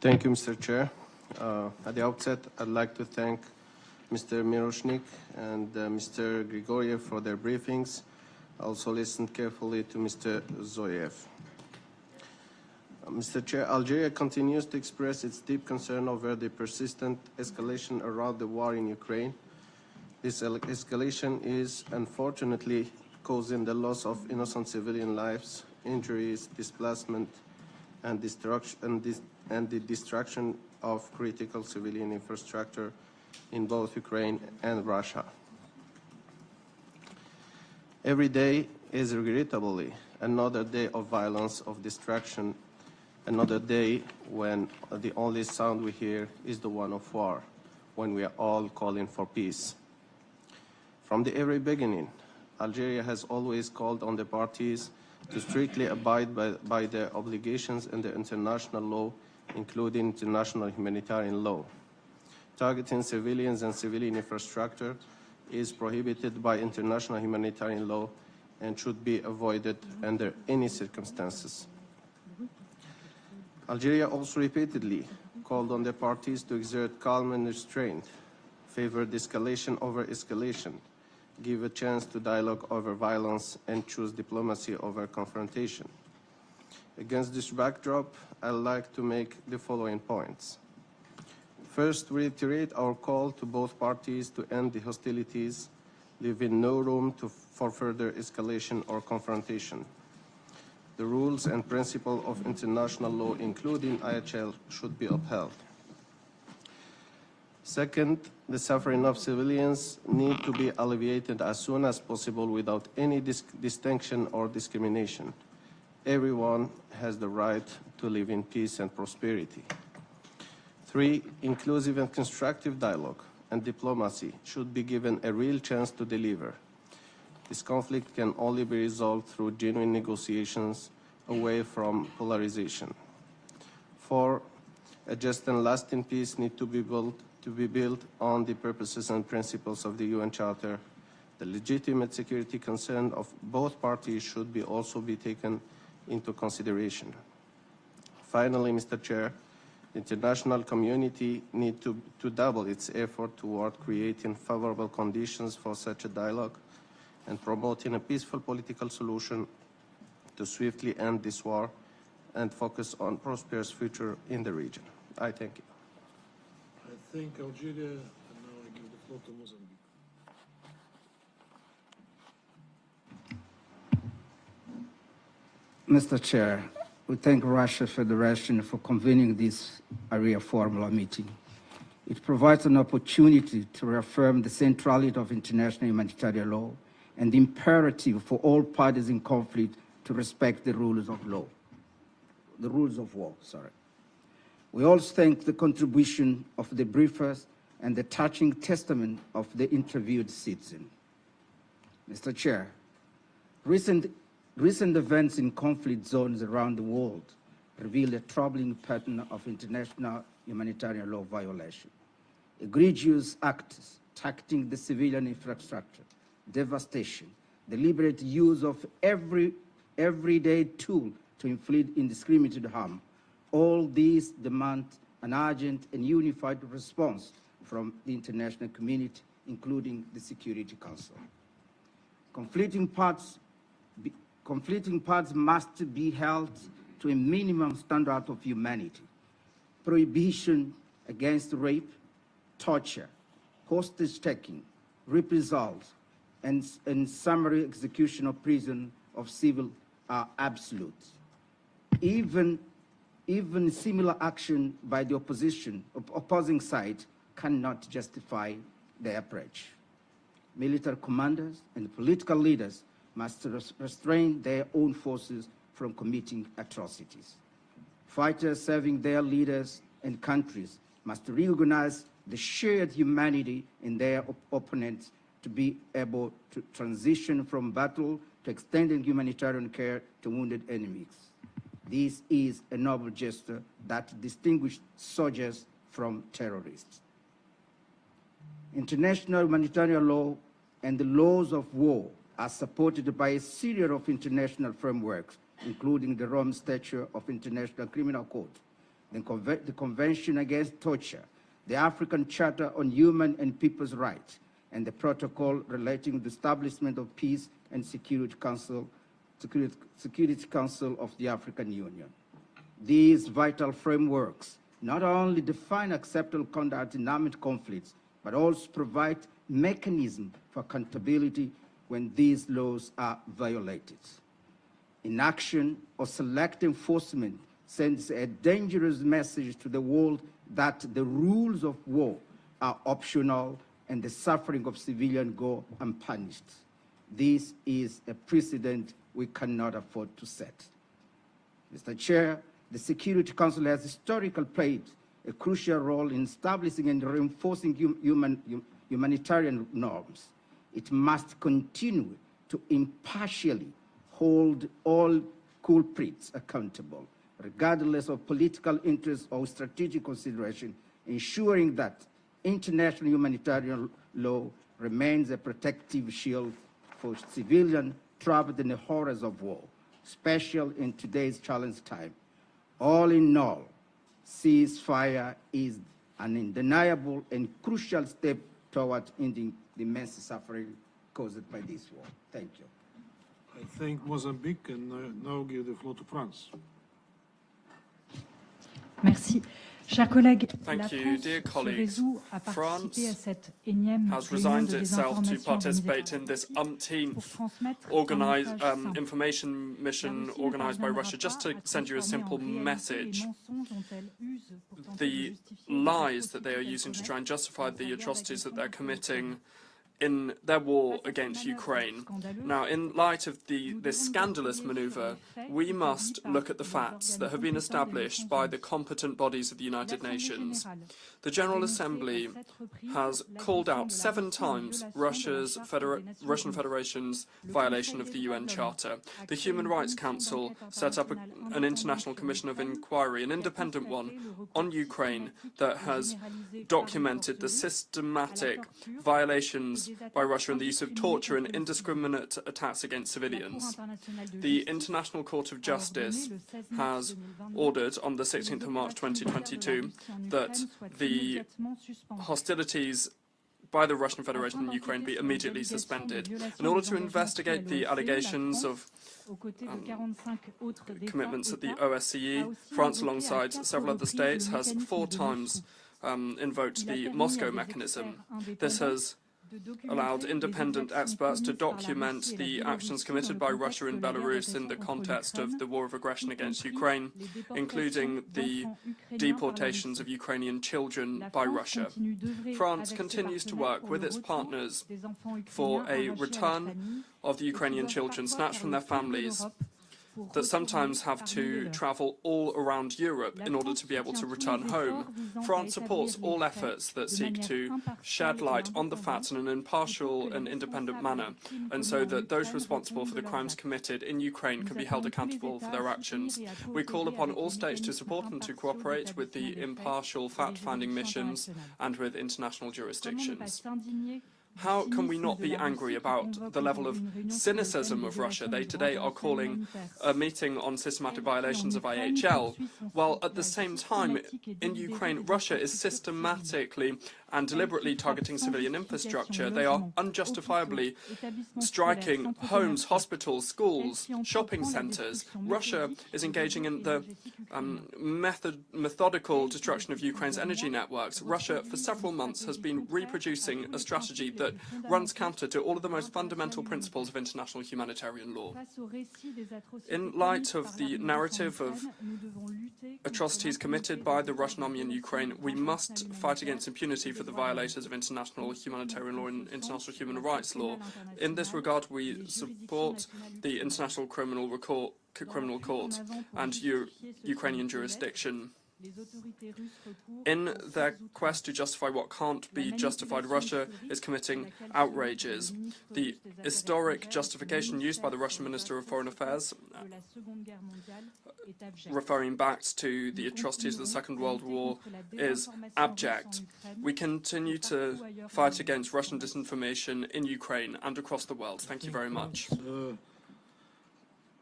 Thank you, Mr. Chair. At the outset, I'd like to thank Mr. Miroshnik and Mr. Grigoriev for their briefings. I also listened carefully to Mr. Zoyev. Mr. Chair, Algeria continues to express its deep concern over the persistent escalation around the war in Ukraine. This escalation is unfortunately causing the loss of innocent civilian lives, injuries, displacement, and the destruction of critical civilian infrastructure in both Ukraine and Russia. Every day is regrettably another day of violence, of destruction, another day when the only sound we hear is the one of war, when we are all calling for peace. From the very beginning, Algeria has always called on the parties to strictly abide by their obligations under international law, including international humanitarian law. Targeting civilians and civilian infrastructure is prohibited by international humanitarian law and should be avoided under any circumstances. Algeria also repeatedly called on the parties to exert calm and restraint, favor de-escalation over escalation, give a chance to dialogue over violence, and choose diplomacy over confrontation. Against this backdrop, I'd like to make the following points. First, we reiterate our call to both parties to end the hostilities, leaving no room for further escalation or confrontation. The rules and principles of international law, including IHL, should be upheld. Second, the suffering of civilians need to be alleviated as soon as possible without any distinction or discrimination. Everyone has the right to live in peace and prosperity. 3, inclusive and constructive dialogue and diplomacy should be given a real chance to deliver. This conflict can only be resolved through genuine negotiations away from polarization. 4, a just and lasting peace needs to be built on the purposes and principles of the UN Charter. The legitimate security concern of both parties should also be taken into consideration. Finally, Mr. Chair, the international community needs to double its effort toward creating favorable conditions for such a dialogue and promoting a peaceful political solution to swiftly end this war and focus on a prosperous future in the region. I thank you. I thank Algeria, and now I give the floor to Mozambique. Mr. Chair, we thank Russia Federation for convening this Arria-formula meeting. It provides an opportunity to reaffirm the centrality of international humanitarian law and the imperative for all parties in conflict to respect the rules of law, the rules of war, sorry. We also thank the contribution of the briefers and the touching testament of the interviewed citizen. Mr. Chair, recent events in conflict zones around the world reveal a troubling pattern of international humanitarian law violation. Egregious acts targeting the civilian infrastructure, devastation, deliberate use of everyday tool to inflict indiscriminate harm. All these demand an urgent and unified response from the international community, including the Security Council. Conflicting parts must be held to a minimum standard of humanity. Prohibition against rape, torture, hostage-taking, reprisals, and summary execution of prison of civil are absolute. Even similar action by the opposing side cannot justify their approach. Military commanders and political leaders must restrain their own forces from committing atrocities. Fighters serving their leaders and countries must recognize the shared humanity in their opponents to be able to transition from battle to extending humanitarian care to wounded enemies. This is a noble gesture that distinguishes soldiers from terrorists. International humanitarian law and the laws of war are supported by a series of international frameworks, including the Rome Statute of International Criminal Court, the Convention Against Torture, the African Charter on Human and People's Rights, and the protocol relating to the establishment of Peace and Security Council of the African Union. These vital frameworks not only define acceptable conduct in armed conflicts, but also provide mechanisms for accountability when these laws are violated. Inaction or selective enforcement sends a dangerous message to the world that the rules of war are optional and the suffering of civilians go unpunished. This is a precedent we cannot afford to set. Mr. Chair, the Security Council has historically played a crucial role in establishing and reinforcing humanitarian norms. It must continue to impartially hold all culprits accountable, regardless of political interest or strategic consideration, ensuring that international humanitarian law remains a protective shield for civilians trapped in the horrors of war, especially in today's challenging time. All in all, ceasefire is an undeniable and crucial step toward ending the immense suffering caused by this war. Thank you. I thank Mozambique and now give the floor to France. Merci. Chers collègues, Thank you, dear colleagues. France has resigned itself to participate in this umpteenth information mission organized by Russia. Just to send you a simple message, the lies that they are using to try and justify the atrocities that they're committing in their war against Ukraine. Now, in light of this scandalous maneuver, we must look at the facts that have been established by the competent bodies of the United Nations. The General Assembly has called out 7 times Russian Federation's violation of the UN Charter. The Human Rights Council set up an international commission of inquiry, an independent one, on Ukraine that has documented the systematic violations by Russia and the use of torture and indiscriminate attacks against civilians. The International Court of Justice has ordered on the 16th of March 2022 that the hostilities by the Russian Federation in Ukraine be immediately suspended. In order to investigate the allegations of commitments at the OSCE, France, alongside several other states, has 4 times invoked the Moscow mechanism. This has allowed independent experts to document the actions committed by Russia and Belarus in the context of the war of aggression against Ukraine, including the deportations of Ukrainian children by Russia. France continues to work with its partners for a return of the Ukrainian children snatched from their families that sometimes have to travel all around Europe in order to be able to return home. France supports all efforts that seek to shed light on the facts in an impartial and independent manner, and so that those responsible for the crimes committed in Ukraine can be held accountable for their actions. We call upon all states to support and to cooperate with the impartial fact-finding missions and with international jurisdictions. How can we not be angry about the level of cynicism of Russia? They today are calling a meeting on systematic violations of IHL, while at the same time in Ukraine, Russia is systematically and deliberately targeting civilian infrastructure. They are unjustifiably striking homes, hospitals, schools, shopping centres. Russia is engaging in the methodical destruction of Ukraine's energy networks. Russia, for several months, has been reproducing a strategy that runs counter to all of the most fundamental principles of international humanitarian law. In light of the narrative of atrocities committed by the Russian army in Ukraine, we must fight against impunity for the violators of international humanitarian law and international human rights law. In this regard, we support the International Criminal Court and Ukrainian jurisdiction. In their quest to justify what can't be justified, Russia is committing outrages. The historic justification used by the Russian Minister of Foreign Affairs, referring back to the atrocities of the Second World War, is abject. We continue to fight against Russian disinformation in Ukraine and across the world. Thank you very much.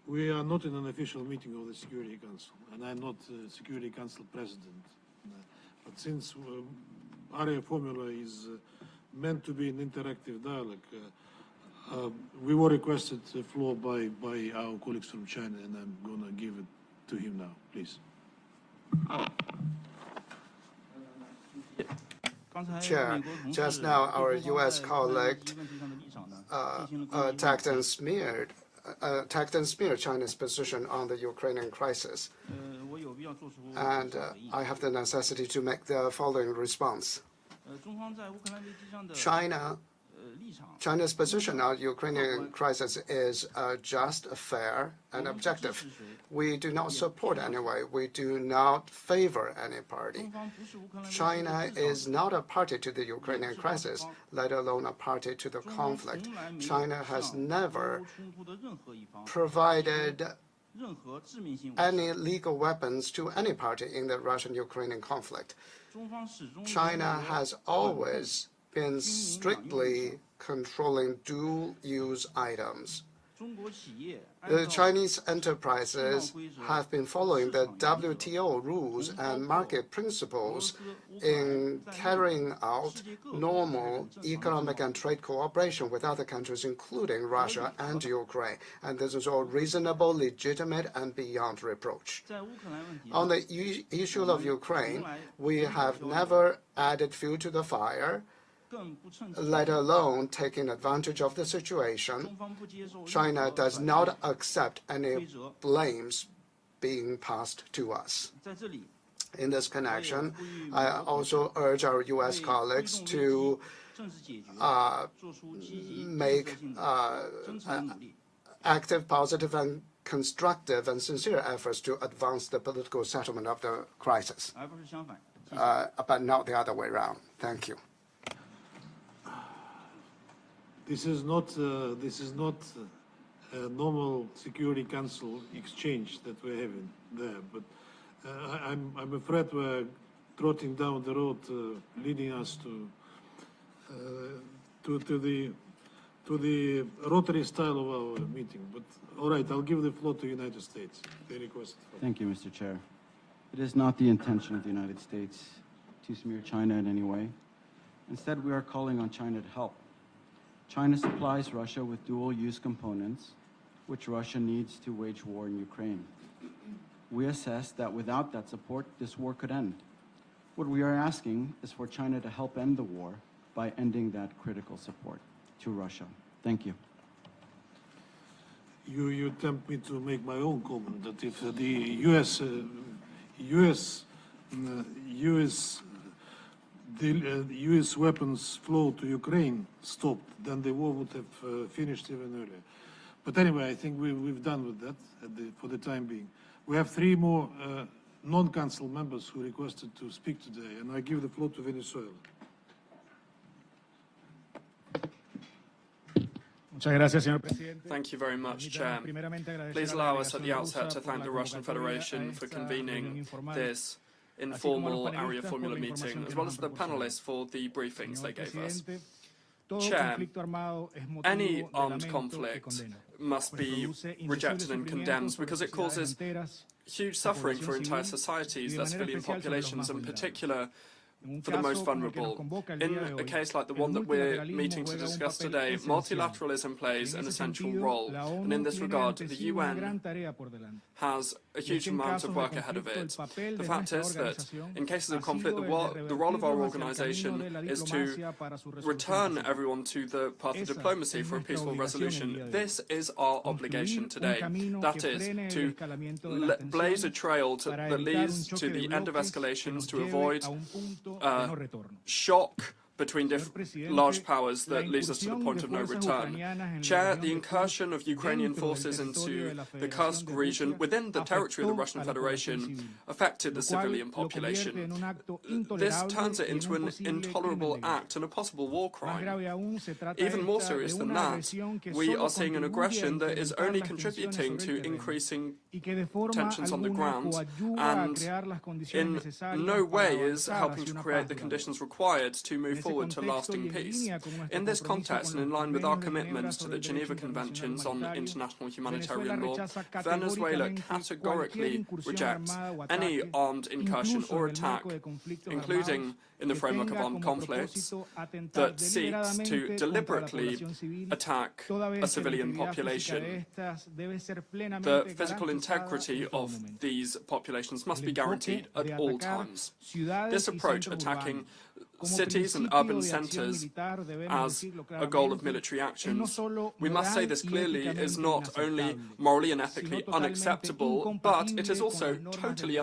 We are not in an official meeting of the Security Council, and I'm not Security Council President. But since Arria-formula is meant to be an interactive dialogue, we were requested the floor by our colleagues from China, and I'm going to give it to him now, please. Chair, just now our U.S. colleague attacked and smeared China's position on the Ukrainian crisis. And I have the necessity to make the following response. China's position on the Ukrainian crisis is just, fair, and objective. We do not support anyone. We do not favor any party. China is not a party to the Ukrainian crisis, let alone a party to the conflict. China has never provided any legal weapons to any party in the Russian-Ukrainian conflict. China has always been strictly controlling dual-use items. The Chinese enterprises have been following the WTO rules and market principles in carrying out normal economic and trade cooperation with other countries, including Russia and Ukraine. And this is all reasonable, legitimate, and beyond reproach. On the issue of Ukraine, we have never added fuel to the fire, let alone taking advantage of the situation. China does not accept any blames being passed to us. In this connection, I also urge our U.S. colleagues to make active, positive, and constructive and sincere efforts to advance the political settlement of the crisis, but not the other way around. Thank you. This is not a normal Security Council exchange that we're having there, but I'm afraid we're trotting down the road leading us to the rotary style of our meeting. But all right, I'll give the floor to the United States. They requested. Thank you, Mr. Chair. It is not the intention of the United States to smear China in any way. Instead, we are calling on China to help. China supplies Russia with dual-use components, which Russia needs to wage war in Ukraine. We assess that without that support, this war could end. What we are asking is for China to help end the war by ending that critical support to Russia. Thank you. You tempt me to make my own comment that if the U.S. weapons flow to Ukraine stopped, then the war would have finished even earlier. But anyway, I think we've done with that for the time being. We have 3 more non-council members who requested to speak today, and I give the floor to Venezuela. Thank you very much, Chair. Please allow us at the outset to thank the Russian Federation for convening this informal Arria-formula meeting, as well as the panelists for the briefings they gave us. Chair, any armed conflict must be rejected and condemned because it causes huge suffering for entire societies, their civilian populations, in particular for the most vulnerable. In a case like the one that we're meeting to discuss today, multilateralism plays an essential role, and in this regard, the UN has a huge amount of work ahead of it. The fact is that in cases of conflict, the role of our organization is to return everyone to the path of diplomacy for a peaceful resolution. This is our obligation today. That is, to blaze a trail that leads to the end of escalations, to avoid shock between large powers that leads us to the point of no return. Chair, the incursion of Ukrainian forces into the Kursk region within the territory of the Russian Federation affected the civilian population. This turns it into an intolerable act and a possible war crime. Even more serious than that, we are seeing an aggression that is only contributing to increasing tensions on the ground and in no way is helping to create the conditions required to move forward to lasting peace. In this context, and in line with our commitments to the Geneva Conventions on International Humanitarian Law, Venezuela categorically rejects any armed incursion or attack, including in the framework of armed conflicts, that seeks to deliberately attack a civilian population. The physical integrity of these populations must be guaranteed at all times. This approach, attacking cities and urban centres as a goal of military actions, we must say this clearly, is not only morally and ethically unacceptable, but it is also totally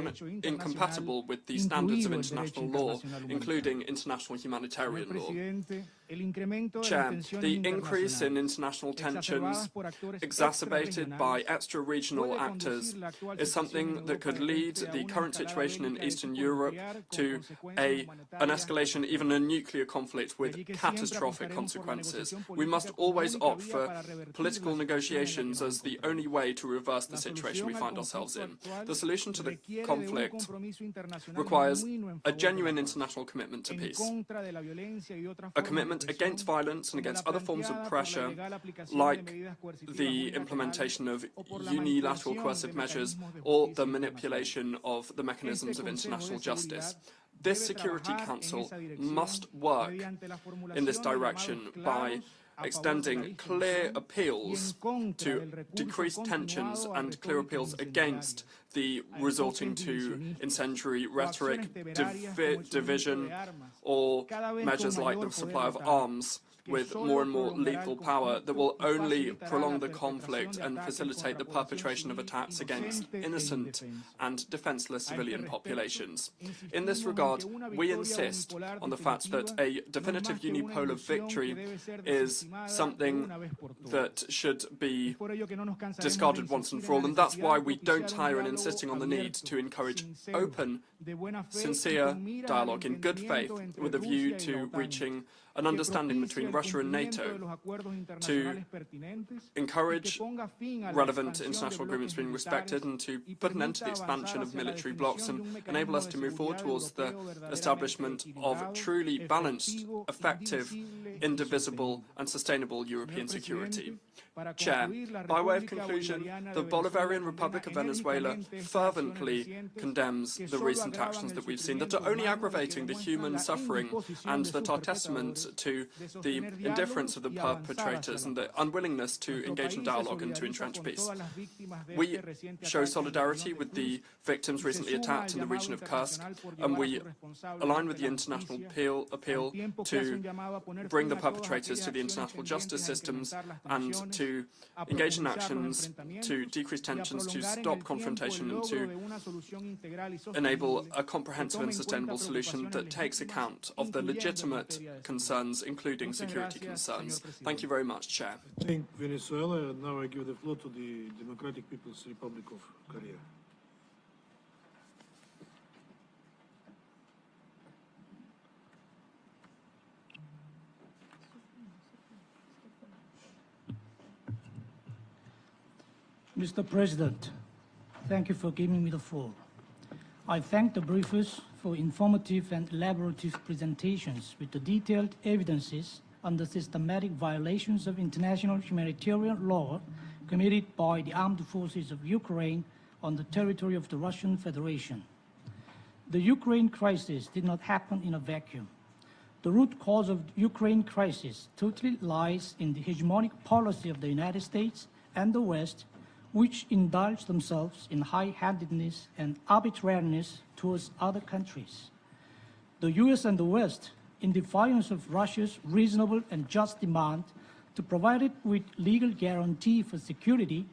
incompatible with the standards of international law, including international humanitarian law. Chair, the increase in international tensions exacerbated by extra-regional actors is something that could lead the current situation in Eastern Europe to an escalation, even a nuclear conflict with catastrophic consequences. We must always opt for political negotiations as the only way to reverse the situation we find ourselves in. The solution to the conflict requires a genuine international commitment to peace, a commitment against violence and against other forms of pressure, like the implementation of unilateral coercive measures or the manipulation of the mechanisms of international justice. This Security Council must work in this direction by extending clear appeals to decrease tensions and clear appeals against the resorting to incendiary rhetoric, division, or measures like the supply of arms with more and more lethal power that will only prolong the conflict and facilitate the perpetration of attacks against innocent and defenseless civilian populations. In this regard, we insist on the fact that a definitive unipolar victory is something that should be discarded once and for all, and that's why we don't tire in insisting on the need to encourage open, sincere dialogue in good faith with a view to reaching an understanding between Russia and NATO, to encourage relevant international agreements being respected and to put an end to the expansion of military blocs and enable us to move forward towards the establishment of truly balanced, effective, indivisible and sustainable European security. Chair, by way of conclusion, the Bolivarian Republic of Venezuela fervently condemns the recent actions that we've seen that are only aggravating the human suffering and that are testament to the indifference of the perpetrators and the unwillingness to engage in dialogue and to entrench peace. We show solidarity with the victims recently attacked in the region of Kursk, and we align with the international appeal to bring the perpetrators to the international justice systems and to engage in actions to decrease tensions, to stop confrontation and to enable a comprehensive and sustainable solution that takes account of the legitimate concerns, including security concerns. Thank you very much, Chair. Thank Venezuela. Now I give the floor to the Democratic People's Republic of Korea. Mr. President, thank you for giving me the floor. I thank the briefers for informative and elaborative presentations with the detailed evidences on the systematic violations of international humanitarian law committed by the armed forces of Ukraine on the territory of the Russian Federation. The Ukraine crisis did not happen in a vacuum. The root cause of the Ukraine crisis totally lies in the hegemonic policy of the United States and the West, which indulge themselves in high-handedness and arbitrariness towards other countries. The US and the West, in defiance of Russia's reasonable and just demand to provide it with legal guarantee for security,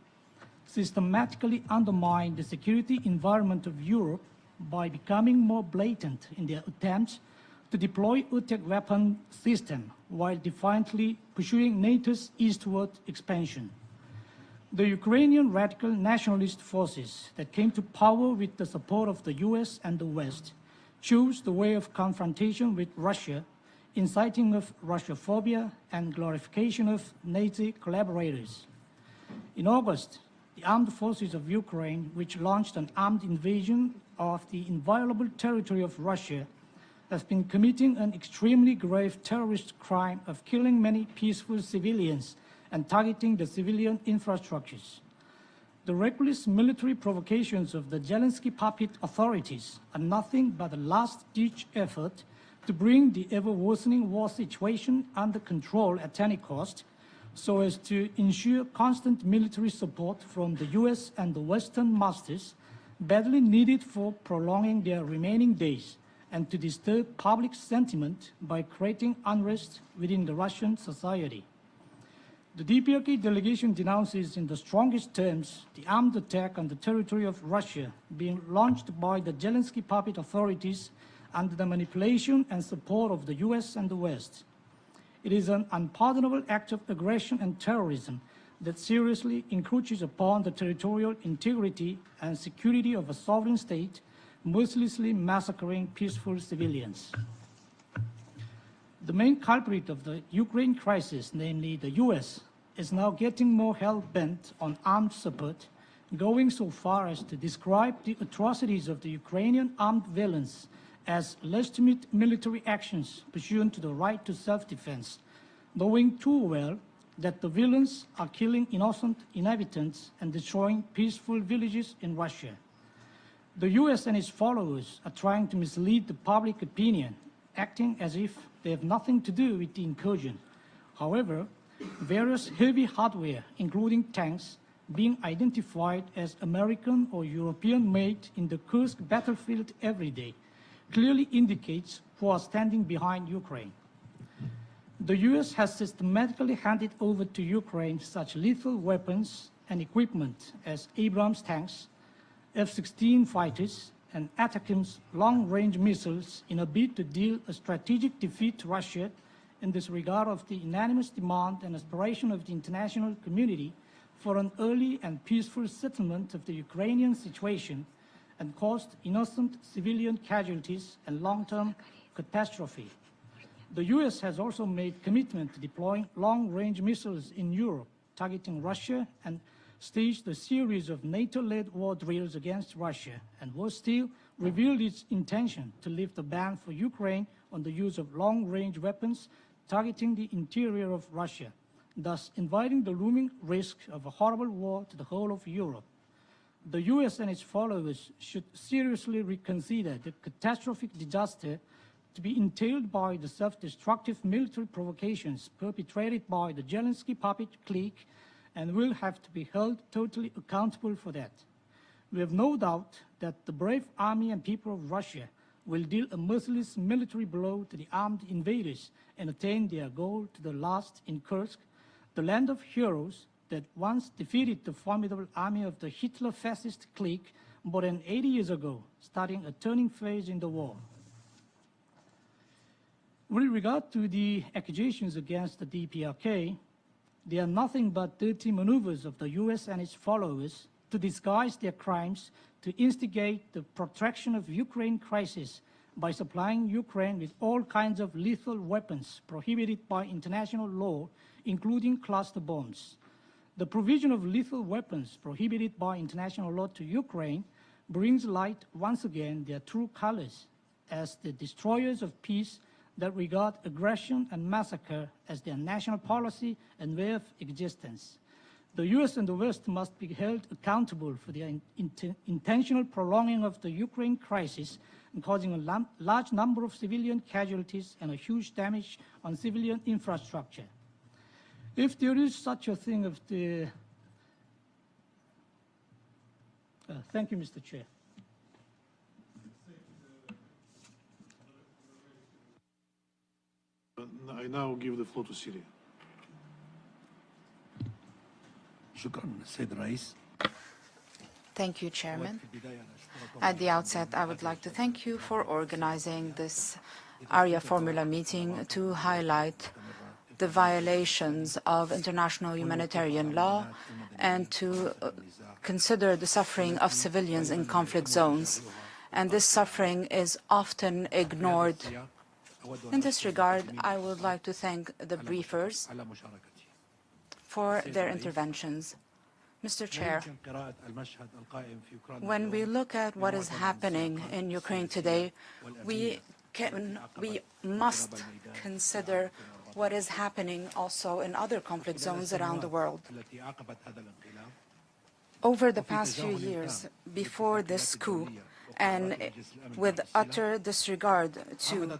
systematically undermine the security environment of Europe by becoming more blatant in their attempts to deploy attack weapon system while defiantly pursuing NATO's eastward expansion. The Ukrainian radical nationalist forces that came to power with the support of the US and the West chose the way of confrontation with Russia, inciting of Russophobia and glorification of Nazi collaborators. In August, the armed forces of Ukraine, which launched an armed invasion of the inviolable territory of Russia, have been committing an extremely grave terrorist crime of killing many peaceful civilians and targeting the civilian infrastructures. The reckless military provocations of the Zelensky puppet authorities are nothing but a last-ditch effort to bring the ever-worsening war situation under control at any cost, so as to ensure constant military support from the US and the Western masters, badly needed for prolonging their remaining days, and to disturb public sentiment by creating unrest within the Russian society. The DPRK delegation denounces in the strongest terms the armed attack on the territory of Russia being launched by the Zelensky puppet authorities under the manipulation and support of the US and the West. It is an unpardonable act of aggression and terrorism that seriously encroaches upon the territorial integrity and security of a sovereign state, mercilessly massacring peaceful civilians. The main culprit of the Ukraine crisis, namely the US, is now getting more hell-bent on armed support, going so far as to describe the atrocities of the Ukrainian armed violence as legitimate military actions pursuant to the right to self-defense, knowing too well that the villains are killing innocent inhabitants and destroying peaceful villages in Russia. The US and its followers are trying to mislead the public opinion, acting as if they have nothing to do with the incursion. However, various heavy hardware, including tanks, being identified as American or European-made in the Kursk battlefield every day, clearly indicates who are standing behind Ukraine. The US has systematically handed over to Ukraine such lethal weapons and equipment as Abrams tanks, F-16 fighters, and ATACMS long-range missiles in a bid to deal a strategic defeat to Russia in this regard of the unanimous demand and aspiration of the international community for an early and peaceful settlement of the Ukrainian situation, and caused innocent civilian casualties and long-term catastrophe. The US has also made commitment to deploying long-range missiles in Europe, targeting Russia, and staged a series of NATO-led war drills against Russia, and was still revealed its intention to lift the ban for Ukraine on the use of long-range weapons targeting the interior of Russia, thus inviting the looming risk of a horrible war to the whole of Europe. The US and its followers should seriously reconsider the catastrophic disaster to be entailed by the self-destructive military provocations perpetrated by the Zelensky puppet clique, and will have to be held totally accountable for that. We have no doubt that the brave army and people of Russia will deal a merciless military blow to the armed invaders and attain their goal to the last in Kursk, the land of heroes that once defeated the formidable army of the Hitler fascist clique more than 80 years ago, starting a turning phase in the war. With regard to the accusations against the DPRK, they are nothing but dirty maneuvers of the US and its followers to disguise their crimes to instigate the protraction of Ukraine crisis by supplying Ukraine with all kinds of lethal weapons prohibited by international law, including cluster bombs. The provision of lethal weapons prohibited by international law to Ukraine brings light once again their true colors as the destroyers of peace, that regard aggression and massacre as their national policy and way of existence. The US and the West must be held accountable for the intentional prolonging of the Ukraine crisis and causing a large number of civilian casualties and a huge damage on civilian infrastructure. If there is such a thing of the... thank you, Mr. Chair. I now give the floor to Syria. Thank you, Chairman. At the outset, I would like to thank you for organizing this Arria-formula meeting to highlight the violations of international humanitarian law and to consider the suffering of civilians in conflict zones. And this suffering is often ignored. In this regard, I would like to thank the briefers for their interventions. Mr. Chair, when we look at what is happening in Ukraine today, we must consider what is happening also in other conflict zones around the world. Over the past few years, before this coup, and with utter disregard to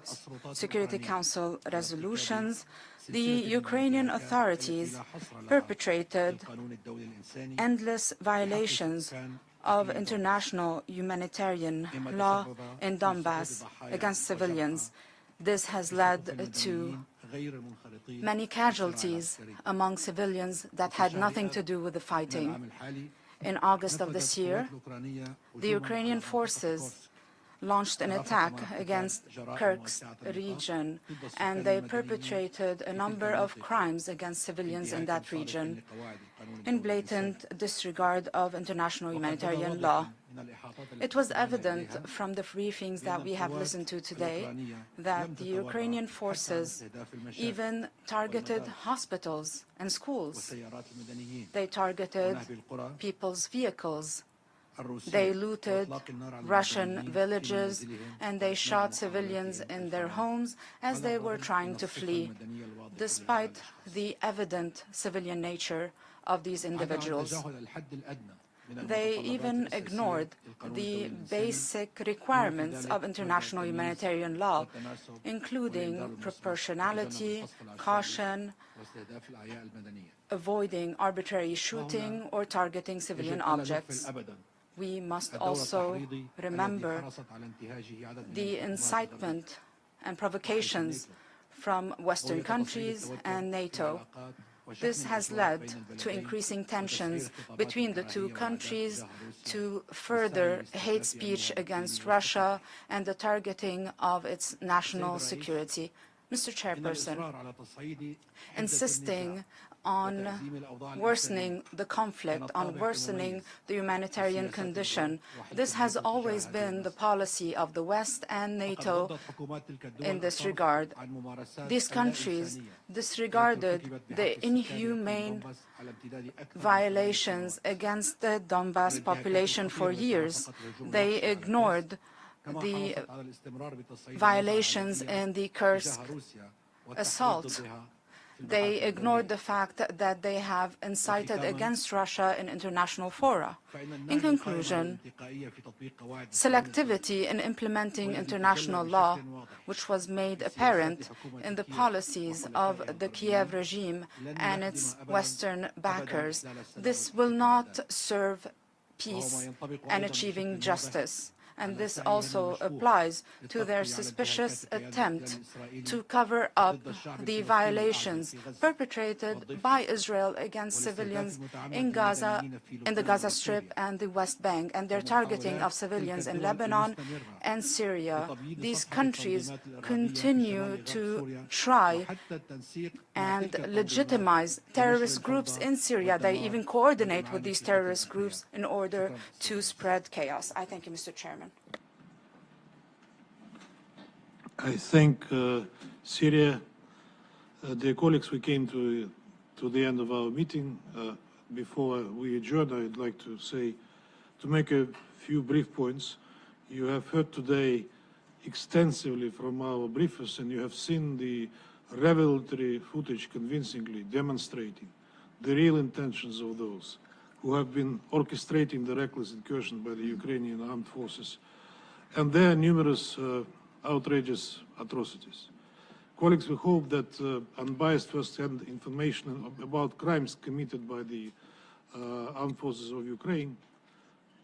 Security Council resolutions, the Ukrainian authorities perpetrated endless violations of international humanitarian law in Donbass against civilians. This has led to many casualties among civilians that had nothing to do with the fighting. In August of this year, the Ukrainian forces launched an attack against Kursk region, and they perpetrated a number of crimes against civilians in that region in blatant disregard of international humanitarian law. It was evident from the briefings that we have listened to today that the Ukrainian forces even targeted hospitals and schools. They targeted people's vehicles. They looted Russian villages, and they shot civilians in their homes as they were trying to flee, despite the evident civilian nature of these individuals. They even ignored the basic requirements of international humanitarian law, including proportionality, caution, avoiding arbitrary shooting or targeting civilian objects. We must also remember the incitement and provocations from Western countries and NATO. This has led to increasing tensions between the two countries, to further hate speech against Russia and the targeting of its national security. Mr. Chairperson, insisting on worsening the conflict, on worsening the humanitarian condition. This has always been the policy of the West and NATO in this regard. These countries disregarded the inhumane violations against the Donbass population for years. They ignored the violations in the Kursk assault. They ignored the fact that they have incited against Russia in international fora. In conclusion, selectivity in implementing international law, which was made apparent in the policies of the Kiev regime and its Western backers, this will not serve peace and achieving justice. And this also applies to their suspicious attempt to cover up the violations perpetrated by Israel against civilians in Gaza, in the Gaza Strip and the West Bank, and their targeting of civilians in Lebanon and Syria. These countries continue to try and legitimize terrorist groups in Syria. They even coordinate with these terrorist groups in order to spread chaos. I thank you, Mr. Chairman. I thank Syria. Dear colleagues, we came to the end of our meeting. Before we adjourn, I'd like to make a few brief points. You have heard today extensively from our briefers, and you have seen the revelatory footage convincingly demonstrating the real intentions of those who have been orchestrating the reckless incursion by the Ukrainian armed forces and their numerous outrageous atrocities. Colleagues, we hope that unbiased first-hand information about crimes committed by the armed forces of Ukraine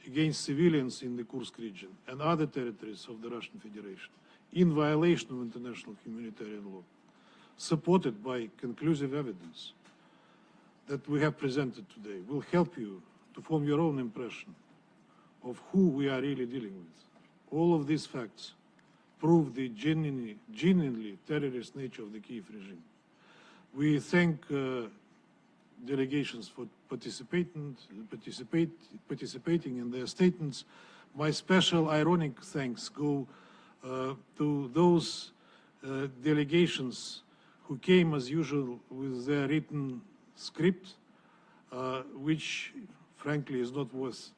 against civilians in the Kursk region and other territories of the Russian Federation in violation of international humanitarian law, supported by conclusive evidence that we have presented today, will help you to form your own impression of who we are really dealing with. All of these facts prove the genuinely terrorist nature of the Kiev regime. We thank delegations for participating in their statements. My special ironic thanks go to those delegations who came as usual with their written script, which frankly is not worth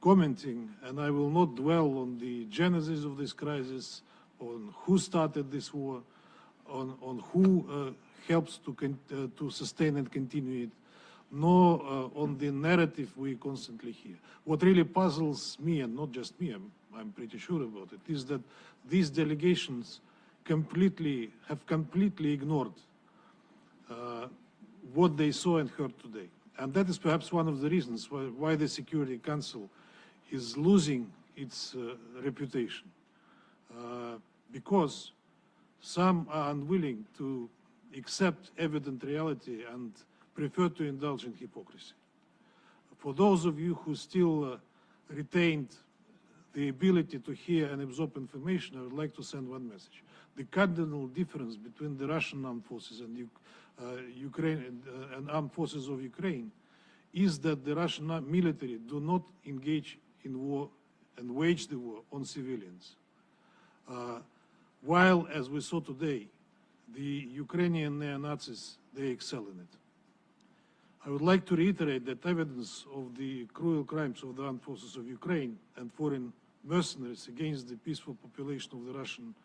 commenting, and I will not dwell on the genesis of this crisis, on who started this war, on who helps to sustain and continue it, nor on the narrative we constantly hear. What really puzzles me, and not just me, I'm pretty sure about it, is that these delegations have completely ignored what they saw and heard today. And that is perhaps one of the reasons why the Security Council is losing its reputation, because some are unwilling to accept evident reality and prefer to indulge in hypocrisy. For those of you who still retained the ability to hear and absorb information, I would like to send one message. The cardinal difference between the Russian armed forces and armed forces of Ukraine is that the Russian military do not engage in war and wage the war on civilians. While, as we saw today, the Ukrainian neo-Nazis, they excel in it. I would like to reiterate that evidence of the cruel crimes of the armed forces of Ukraine and foreign mercenaries against the peaceful population of the Russian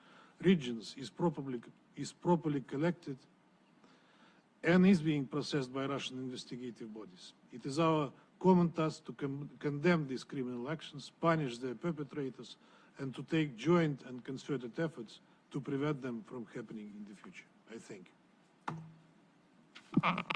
regions is properly collected and is being processed by Russian investigative bodies. It is our common task to condemn these criminal actions, punish their perpetrators, and to take joint and concerted efforts to prevent them from happening in the future. I thank you.